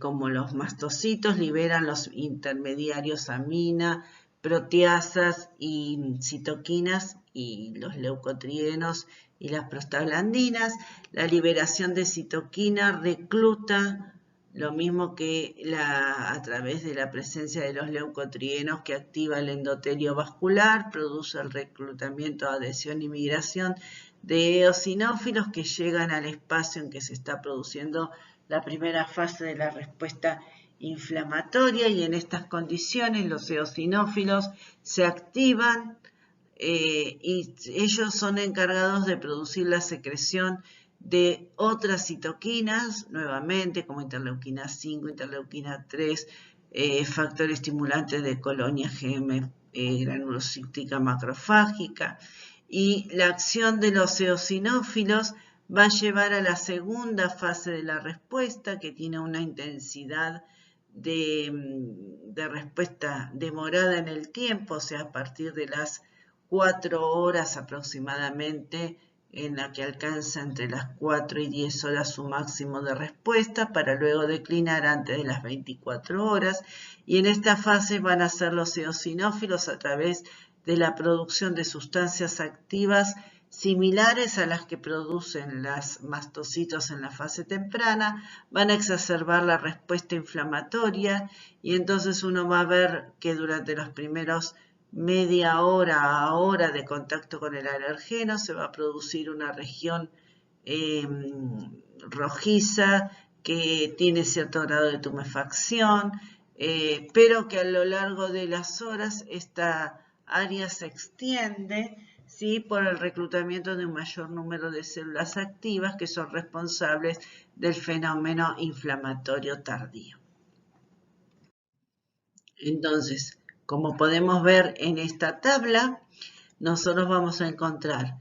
Speaker 1: como los mastocitos, liberan los intermediarios amina, proteasas y citoquinas y los leucotrienos y las prostaglandinas. La liberación de citoquina recluta, lo mismo que a través de la presencia de los leucotrienos que activa el endotelio vascular, produce el reclutamiento, adhesión y migración de eosinófilos que llegan al espacio en que se está produciendo la primera fase de la respuesta inflamatoria, y en estas condiciones los eosinófilos se activan y ellos son encargados de producir la secreción de otras citoquinas, nuevamente como interleuquina 5, interleuquina 3, factor estimulante de colonia GM granulocítica macrofágica, y la acción de los eosinófilos va a llevar a la segunda fase de la respuesta, que tiene una intensidad de respuesta demorada en el tiempo, o sea, a partir de las 4 horas aproximadamente, en la que alcanza entre las 4 y 10 horas su máximo de respuesta, para luego declinar antes de las 24 horas. Y en esta fase van a ser los eosinófilos a través de la producción de sustancias activas similares a las que producen las mastocitos en la fase temprana, van a exacerbar la respuesta inflamatoria, y entonces uno va a ver que durante los primeros media hora a hora de contacto con el alergeno se va a producir una región rojiza que tiene cierto grado de tumefacción, pero que a lo largo de las horas esta área se extiende, ¿sí?, por el reclutamiento de un mayor número de células activas que son responsables del fenómeno inflamatorio tardío. Entonces, como podemos ver en esta tabla, nosotros vamos a encontrar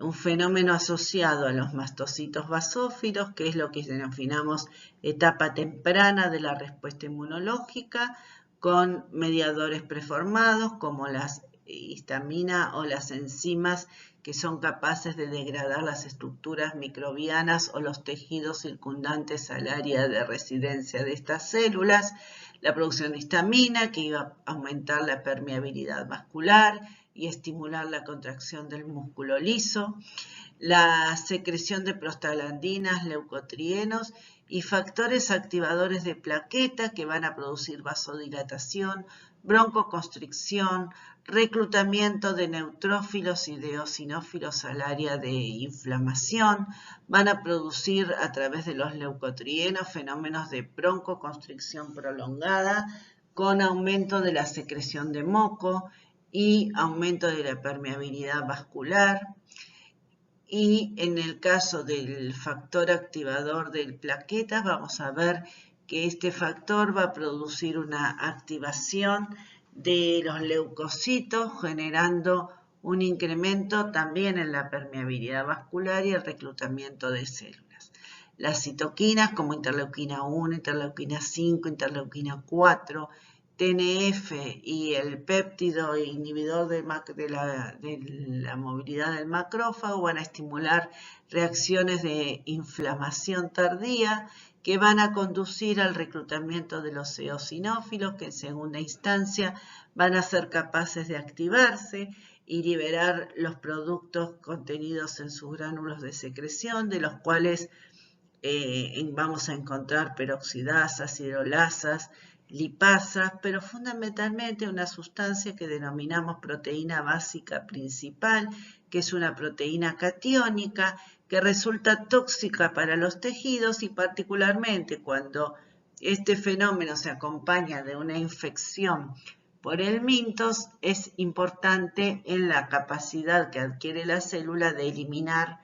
Speaker 1: un fenómeno asociado a los mastocitos basófilos, que es lo que denominamos etapa temprana de la respuesta inmunológica, con mediadores preformados como las histamina o las enzimas que son capaces de degradar las estructuras microbianas o los tejidos circundantes al área de residencia de estas células, la producción de histamina que iba a aumentar la permeabilidad vascular y estimular la contracción del músculo liso, la secreción de prostaglandinas, leucotrienos y factores activadores de plaqueta que van a producir vasodilatación, broncoconstricción, reclutamiento de neutrófilos y de eosinófilos al área de inflamación, van a producir a través de los leucotrienos fenómenos de broncoconstricción prolongada con aumento de la secreción de moco y aumento de la permeabilidad vascular. Y en el caso del factor activador del plaquetas, vamos a ver que este factor va a producir una activación de los leucocitos, generando un incremento también en la permeabilidad vascular y el reclutamiento de células. Las citoquinas como interleuquina 1, interleuquina 5, interleuquina 4, TNF y el péptido inhibidor de la movilidad del macrófago van a estimular reacciones de inflamación tardía que van a conducir al reclutamiento de los eosinófilos, que en segunda instancia van a ser capaces de activarse y liberar los productos contenidos en sus gránulos de secreción, de los cuales vamos a encontrar peroxidasas, hidrolasas, lipasas, pero fundamentalmente una sustancia que denominamos proteína básica principal, que es una proteína catiónica que resulta tóxica para los tejidos, y particularmente cuando este fenómeno se acompaña de una infección por el mintos, es importante en la capacidad que adquiere la célula de eliminar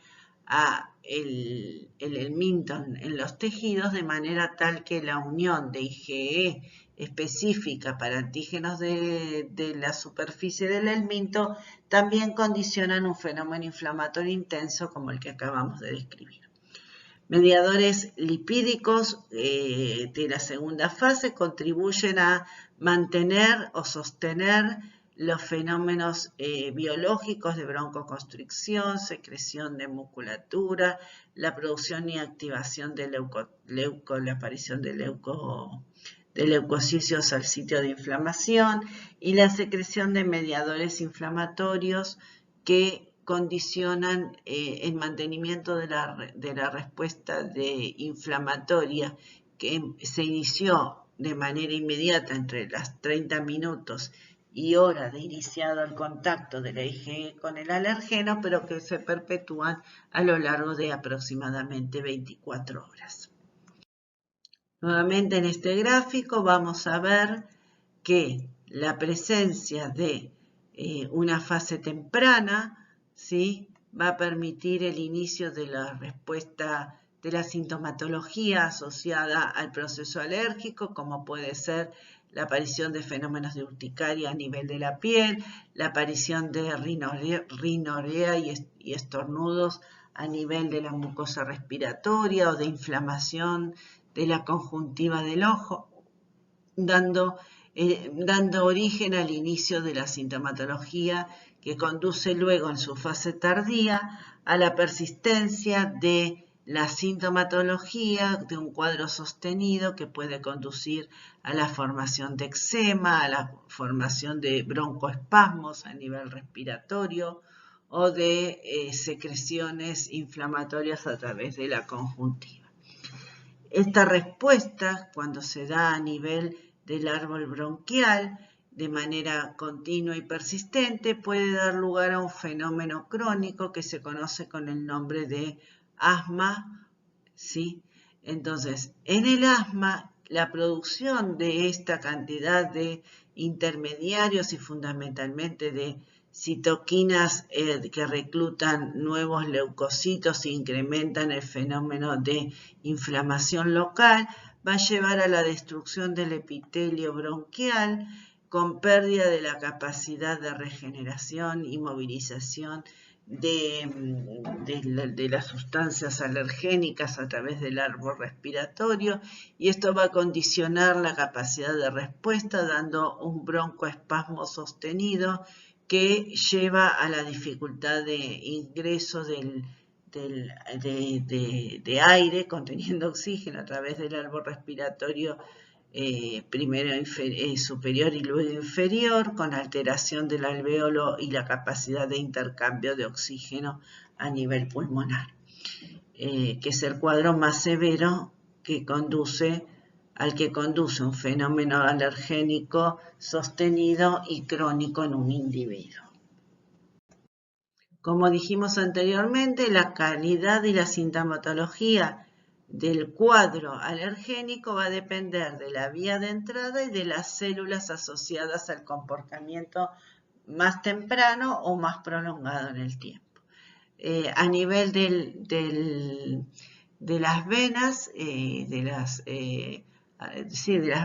Speaker 1: el helminton en los tejidos, de manera tal que la unión de IgE específica para antígenos de la superficie del helminto también condicionan un fenómeno inflamatorio intenso como el que acabamos de describir. Mediadores lipídicos de la segunda fase contribuyen a mantener o sostener los fenómenos biológicos de broncoconstricción, secreción de musculatura, la producción y activación de la aparición de leucocicios al sitio de inflamación y la secreción de mediadores inflamatorios que condicionan el mantenimiento de la respuesta inflamatoria que se inició de manera inmediata entre las 30 minutos y hora de iniciado el contacto de la IgE con el alergeno, pero que se perpetúan a lo largo de aproximadamente 24 horas. Nuevamente en este gráfico vamos a ver que la presencia de una fase temprana, ¿sí?, va a permitir el inicio de la respuesta de la sintomatología asociada al proceso alérgico, como puede ser la aparición de fenómenos de urticaria a nivel de la piel, la aparición de rinorea y estornudos a nivel de la mucosa respiratoria o de inflamación de la conjuntiva del ojo, dando origen al inicio de la sintomatología que conduce luego en su fase tardía a la persistencia de la sintomatología de un cuadro sostenido que puede conducir a la formación de eczema, a la formación de broncoespasmos a nivel respiratorio o de secreciones inflamatorias a través de la conjuntiva. Esta respuesta, cuando se da a nivel del árbol bronquial, de manera continua y persistente, puede dar lugar a un fenómeno crónico que se conoce con el nombre de asma, ¿sí? Entonces, en el asma, la producción de esta cantidad de intermediarios y fundamentalmente de citoquinas que reclutan nuevos leucocitos e incrementan el fenómeno de inflamación local, va a llevar a la destrucción del epitelio bronquial con pérdida de la capacidad de regeneración y movilización de las sustancias alergénicas a través del árbol respiratorio, y esto va a condicionar la capacidad de respuesta dando un broncoespasmo sostenido que lleva a la dificultad de ingreso de aire conteniendo oxígeno a través del árbol respiratorio primero superior y luego inferior, con alteración del alvéolo y la capacidad de intercambio de oxígeno a nivel pulmonar, que es el cuadro más severo al que conduce un fenómeno alergénico sostenido y crónico en un individuo. Como dijimos anteriormente, la calidad y la sintomatología del cuadro alergénico va a depender de la vía de entrada y de las células asociadas al comportamiento más temprano o más prolongado en el tiempo. A nivel de las venas, de las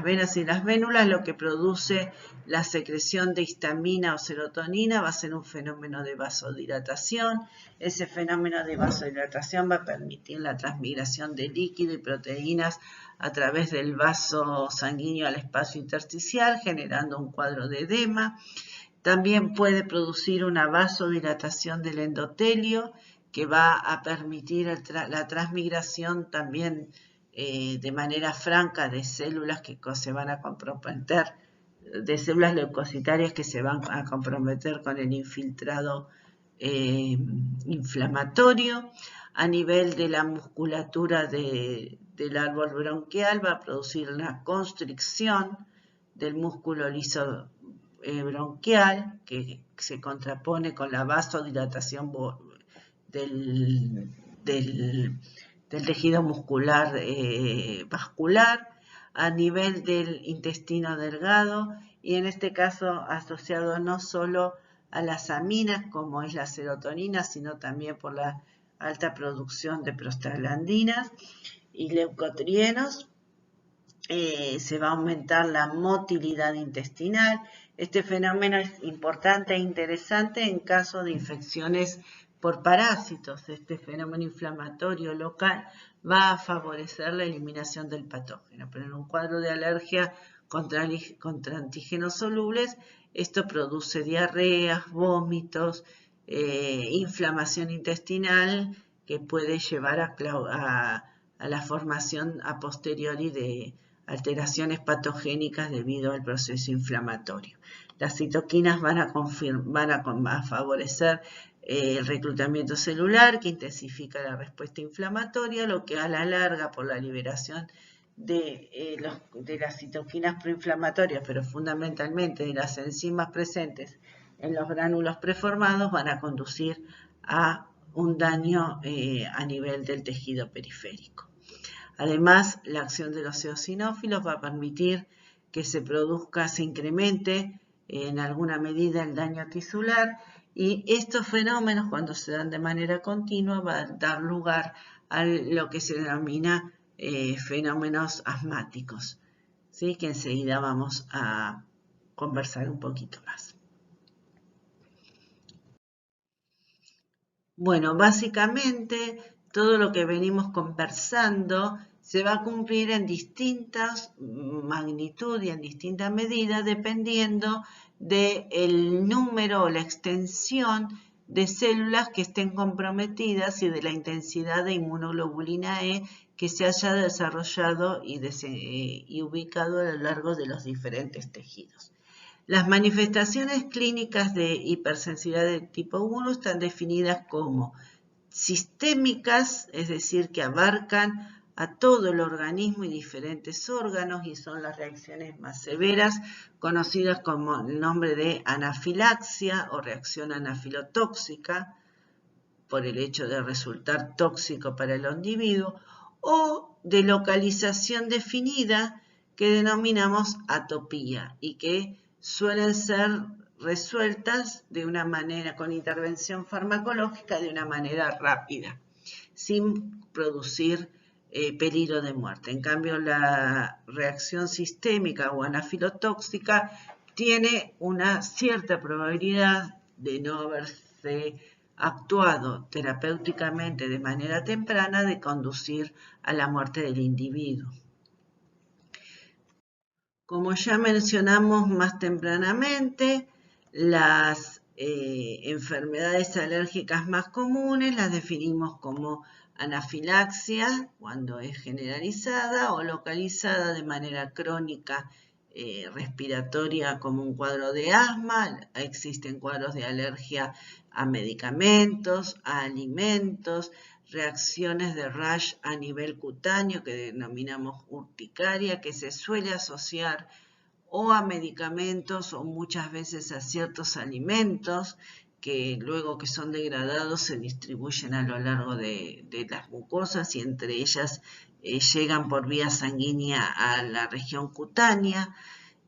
Speaker 1: venas y las vénulas, lo que produce la secreción de histamina o serotonina va a ser un fenómeno de vasodilatación. Ese fenómeno de vasodilatación va a permitir la transmigración de líquido y proteínas a través del vaso sanguíneo al espacio intersticial, generando un cuadro de edema. También puede producir una vasodilatación del endotelio, que va a permitir la transmigración también de manera franca de células que se van a comprometer, de células leucocitarias que se van a comprometer con el infiltrado inflamatorio. A nivel de la musculatura del árbol bronquial va a producir una constricción del músculo liso bronquial que se contrapone con la vasodilatación del tejido muscular vascular a nivel del intestino delgado, y en este caso asociado no solo a las aminas como es la serotonina, sino también por la alta producción de prostaglandinas y leucotrienos. Se va a aumentar la motilidad intestinal. Este fenómeno es importante e interesante en caso de infecciones por parásitos. Este fenómeno inflamatorio local va a favorecer la eliminación del patógeno, pero en un cuadro de alergia contra antígenos solubles, Esto produce diarreas, vómitos, inflamación intestinal que puede llevar a la formación a posteriori de alteraciones patogénicas debido al proceso inflamatorio. Las citoquinas van a favorecer el reclutamiento celular que intensifica la respuesta inflamatoria, lo que a la larga, por la liberación de las citoquinas proinflamatorias, pero fundamentalmente de las enzimas presentes en los gránulos preformados, van a conducir a un daño a nivel del tejido periférico. Además, la acción de los eosinófilos va a permitir que se incremente en alguna medida el daño tisular, y estos fenómenos, cuando se dan de manera continua, van a dar lugar a lo que se denomina fenómenos asmáticos, ¿sí? Que enseguida vamos a conversar un poquito más. Bueno, básicamente todo lo que venimos conversando se va a cumplir en distintas magnitud y en distinta medida dependiendo del número o la extensión de células que estén comprometidas y de la intensidad de inmunoglobulina E que se haya desarrollado y ubicado a lo largo de los diferentes tejidos. Las manifestaciones clínicas de hipersensibilidad de tipo 1 están definidas como sistémicas, es decir, que abarcan a todo el organismo y diferentes órganos, y son las reacciones más severas, conocidas como el nombre de anafilaxia o reacción anafilotóxica, por el hecho de resultar tóxico para el individuo, o de localización definida, que denominamos atopía, y que suelen ser resueltas de una manera, con intervención farmacológica, de una manera rápida, sin producir peligro de muerte. En cambio, la reacción sistémica o anafilotóxica tiene una cierta probabilidad de no haberse actuado terapéuticamente de manera temprana, de conducir a la muerte del individuo. Como ya mencionamos más tempranamente, las enfermedades alérgicas más comunes las definimos como anafilaxia, cuando es generalizada, o localizada de manera crónica respiratoria, como un cuadro de asma. Existen cuadros de alergia a medicamentos, a alimentos, reacciones de rash a nivel cutáneo que denominamos urticaria, que se suele asociar o a medicamentos o muchas veces a ciertos alimentos que luego que son degradados se distribuyen a lo largo de las mucosas, y entre ellas llegan por vía sanguínea a la región cutánea.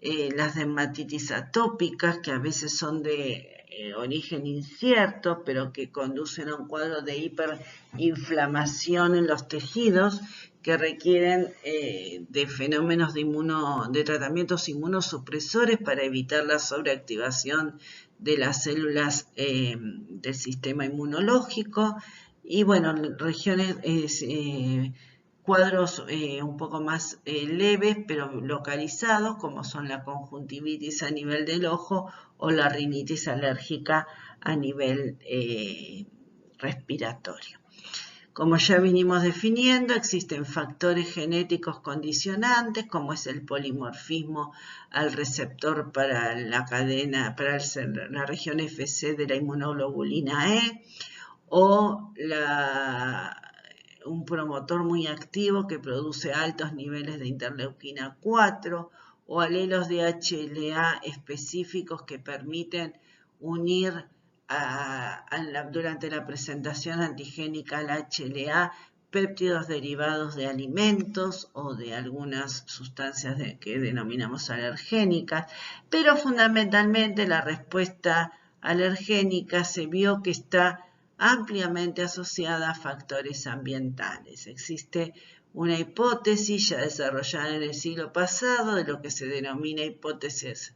Speaker 1: Las dermatitis atópicas, que a veces son de origen incierto, pero que conducen a un cuadro de hiperinflamación en los tejidos, que requieren de fenómenos de tratamientos inmunosupresores para evitar la sobreactivación de las células del sistema inmunológico. Y bueno, regiones, cuadros un poco más leves pero localizados, como son la conjuntivitis a nivel del ojo o la rinitis alérgica a nivel respiratorio. Como ya vinimos definiendo, existen factores genéticos condicionantes, como es el polimorfismo al receptor para la cadena, para la región FC de la inmunoglobulina E, o un promotor muy activo que produce altos niveles de interleuquina 4, o alelos de HLA específicos que permiten unir durante la presentación antigénica al HLA péptidos derivados de alimentos o de algunas sustancias que denominamos alergénicas, pero fundamentalmente la respuesta alergénica se vio que está ampliamente asociada a factores ambientales. Existe una hipótesis ya desarrollada en el siglo pasado de lo que se denomina hipótesis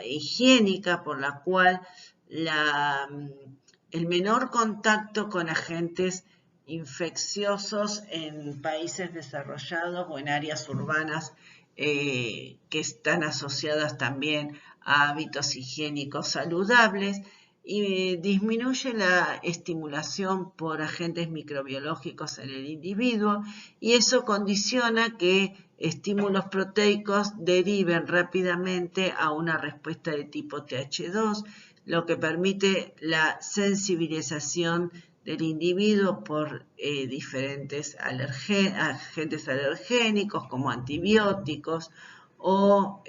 Speaker 1: higiénica, por la cual el menor contacto con agentes infecciosos en países desarrollados o en áreas urbanas que están asociadas también a hábitos higiénicos saludables y disminuye la estimulación por agentes microbiológicos en el individuo y eso condiciona que estímulos proteicos deriven rápidamente a una respuesta de tipo TH2, lo que permite la sensibilización del individuo por diferentes agentes alergénicos como antibióticos o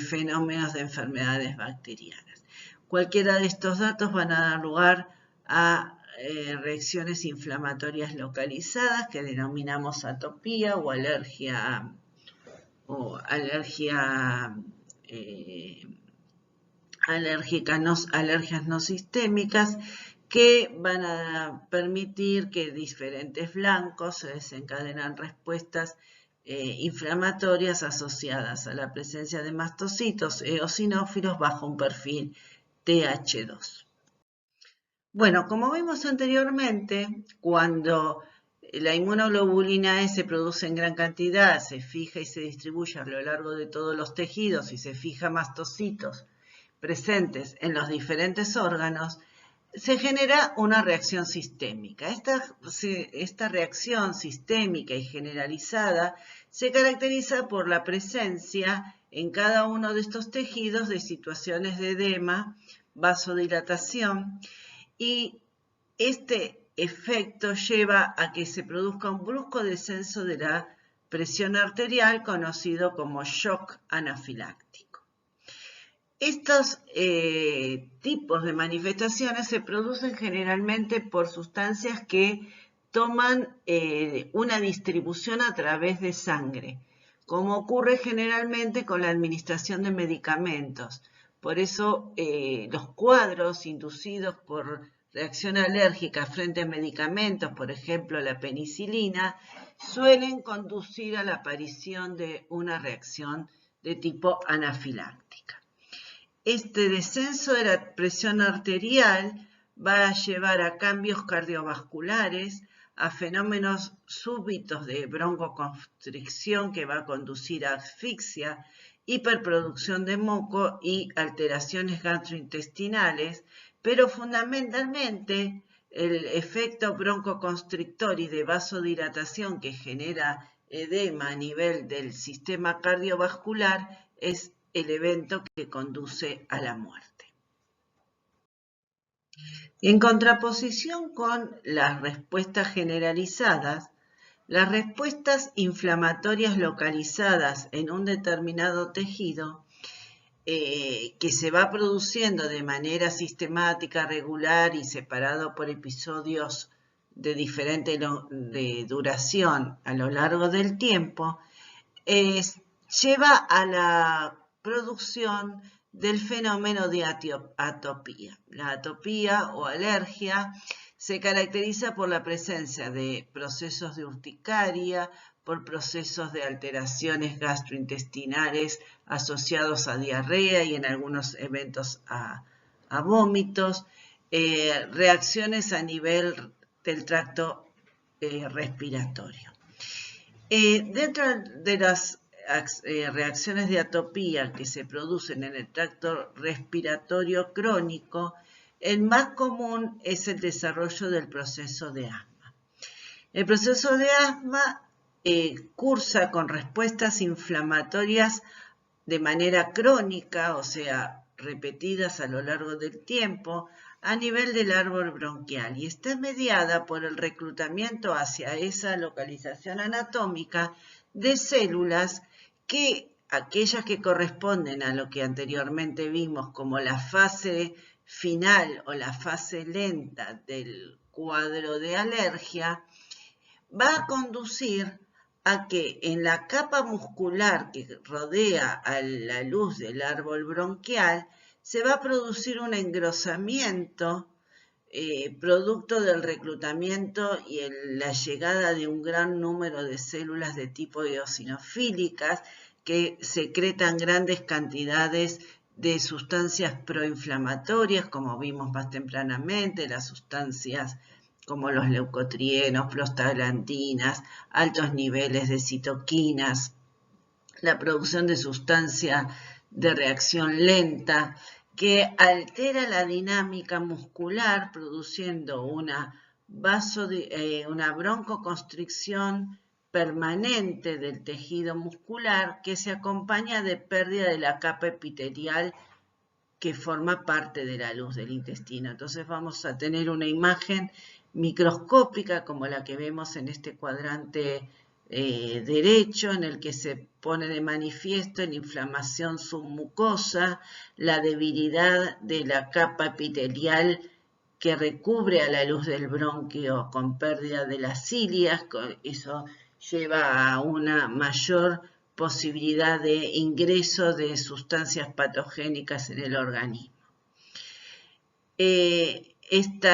Speaker 1: fenómenos de enfermedades bacterianas. Cualquiera de estos datos van a dar lugar a reacciones inflamatorias localizadas que denominamos atopía o alergias no sistémicas que van a permitir que diferentes blancos se desencadenen respuestas inflamatorias asociadas a la presencia de mastocitos eosinófilos bajo un perfil TH2. Bueno, como vimos anteriormente, cuando la inmunoglobulina E se produce en gran cantidad, se fija y se distribuye a lo largo de todos los tejidos y se fija mastocitos presentes en los diferentes órganos, se genera una reacción sistémica. Esta reacción sistémica y generalizada se caracteriza por la presencia en cada uno de estos tejidos de situaciones de edema, vasodilatación, y este efecto lleva a que se produzca un brusco descenso de la presión arterial conocido como shock anafiláctico. Estos tipos de manifestaciones se producen generalmente por sustancias que toman una distribución a través de sangre, como ocurre generalmente con la administración de medicamentos. Por eso los cuadros inducidos por reacción alérgica frente a medicamentos, por ejemplo la penicilina, suelen conducir a la aparición de una reacción de tipo anafiláctica. Este descenso de la presión arterial va a llevar a cambios cardiovasculares, a fenómenos súbitos de broncoconstricción que va a conducir a asfixia, hiperproducción de moco y alteraciones gastrointestinales, pero fundamentalmente el efecto broncoconstrictor y de vasodilatación que genera edema a nivel del sistema cardiovascular es el evento que conduce a la muerte. En contraposición con las respuestas generalizadas, las respuestas inflamatorias localizadas en un determinado tejido que se va produciendo de manera sistemática, regular y separado por episodios de diferente duración a lo largo del tiempo, lleva a la producción del fenómeno de atopía. La atopía o alergia se caracteriza por la presencia de procesos de urticaria, por procesos de alteraciones gastrointestinales asociados a diarrea y en algunos eventos a vómitos, reacciones a nivel del tracto respiratorio. Dentro de las reacciones de atopía que se producen en el tracto respiratorio crónico, el más común es el desarrollo del proceso de asma. El proceso de asma cursa con respuestas inflamatorias de manera crónica, o sea, repetidas a lo largo del tiempo, a nivel del árbol bronquial y está mediada por el reclutamiento hacia esa localización anatómica de células que, aquellas que corresponden a lo que anteriormente vimos como la fase final o la fase lenta del cuadro de alergia, va a conducir a que en la capa muscular que rodea a la luz del árbol bronquial se va a producir un engrosamiento producto del reclutamiento y la llegada de un gran número de células de tipo eosinofílicas que secretan grandes cantidades de sustancias proinflamatorias, como vimos más tempranamente, las sustancias como los leucotrienos, prostaglandinas, altos niveles de citoquinas, la producción de sustancia de reacción lenta, que altera la dinámica muscular produciendo una broncoconstricción permanente del tejido muscular que se acompaña de pérdida de la capa epitelial que forma parte de la luz del intestino. Entonces vamos a tener una imagen microscópica como la que vemos en este cuadrante derecho, en el que se pone de manifiesto la inflamación submucosa, la debilidad de la capa epitelial que recubre a la luz del bronquio con pérdida de las cilias. Eso lleva a una mayor posibilidad de ingreso de sustancias patogénicas en el organismo. Este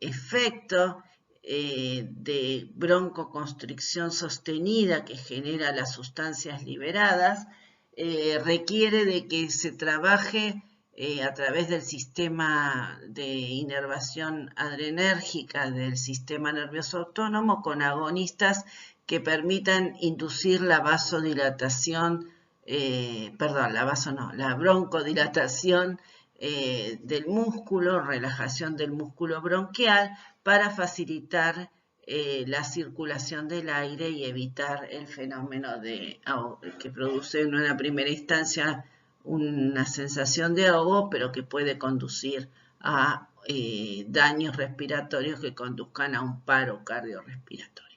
Speaker 1: efecto de broncoconstricción sostenida que genera las sustancias liberadas requiere de que se trabaje a través del sistema de inervación adrenérgica del sistema nervioso autónomo con agonistas que permitan inducir la vasodilatación, la broncodilatación del músculo, relajación del músculo bronquial para facilitar la circulación del aire y evitar el fenómeno que produce en una primera instancia una sensación de ahogo, pero que puede conducir a daños respiratorios que conduzcan a un paro cardiorrespiratorio.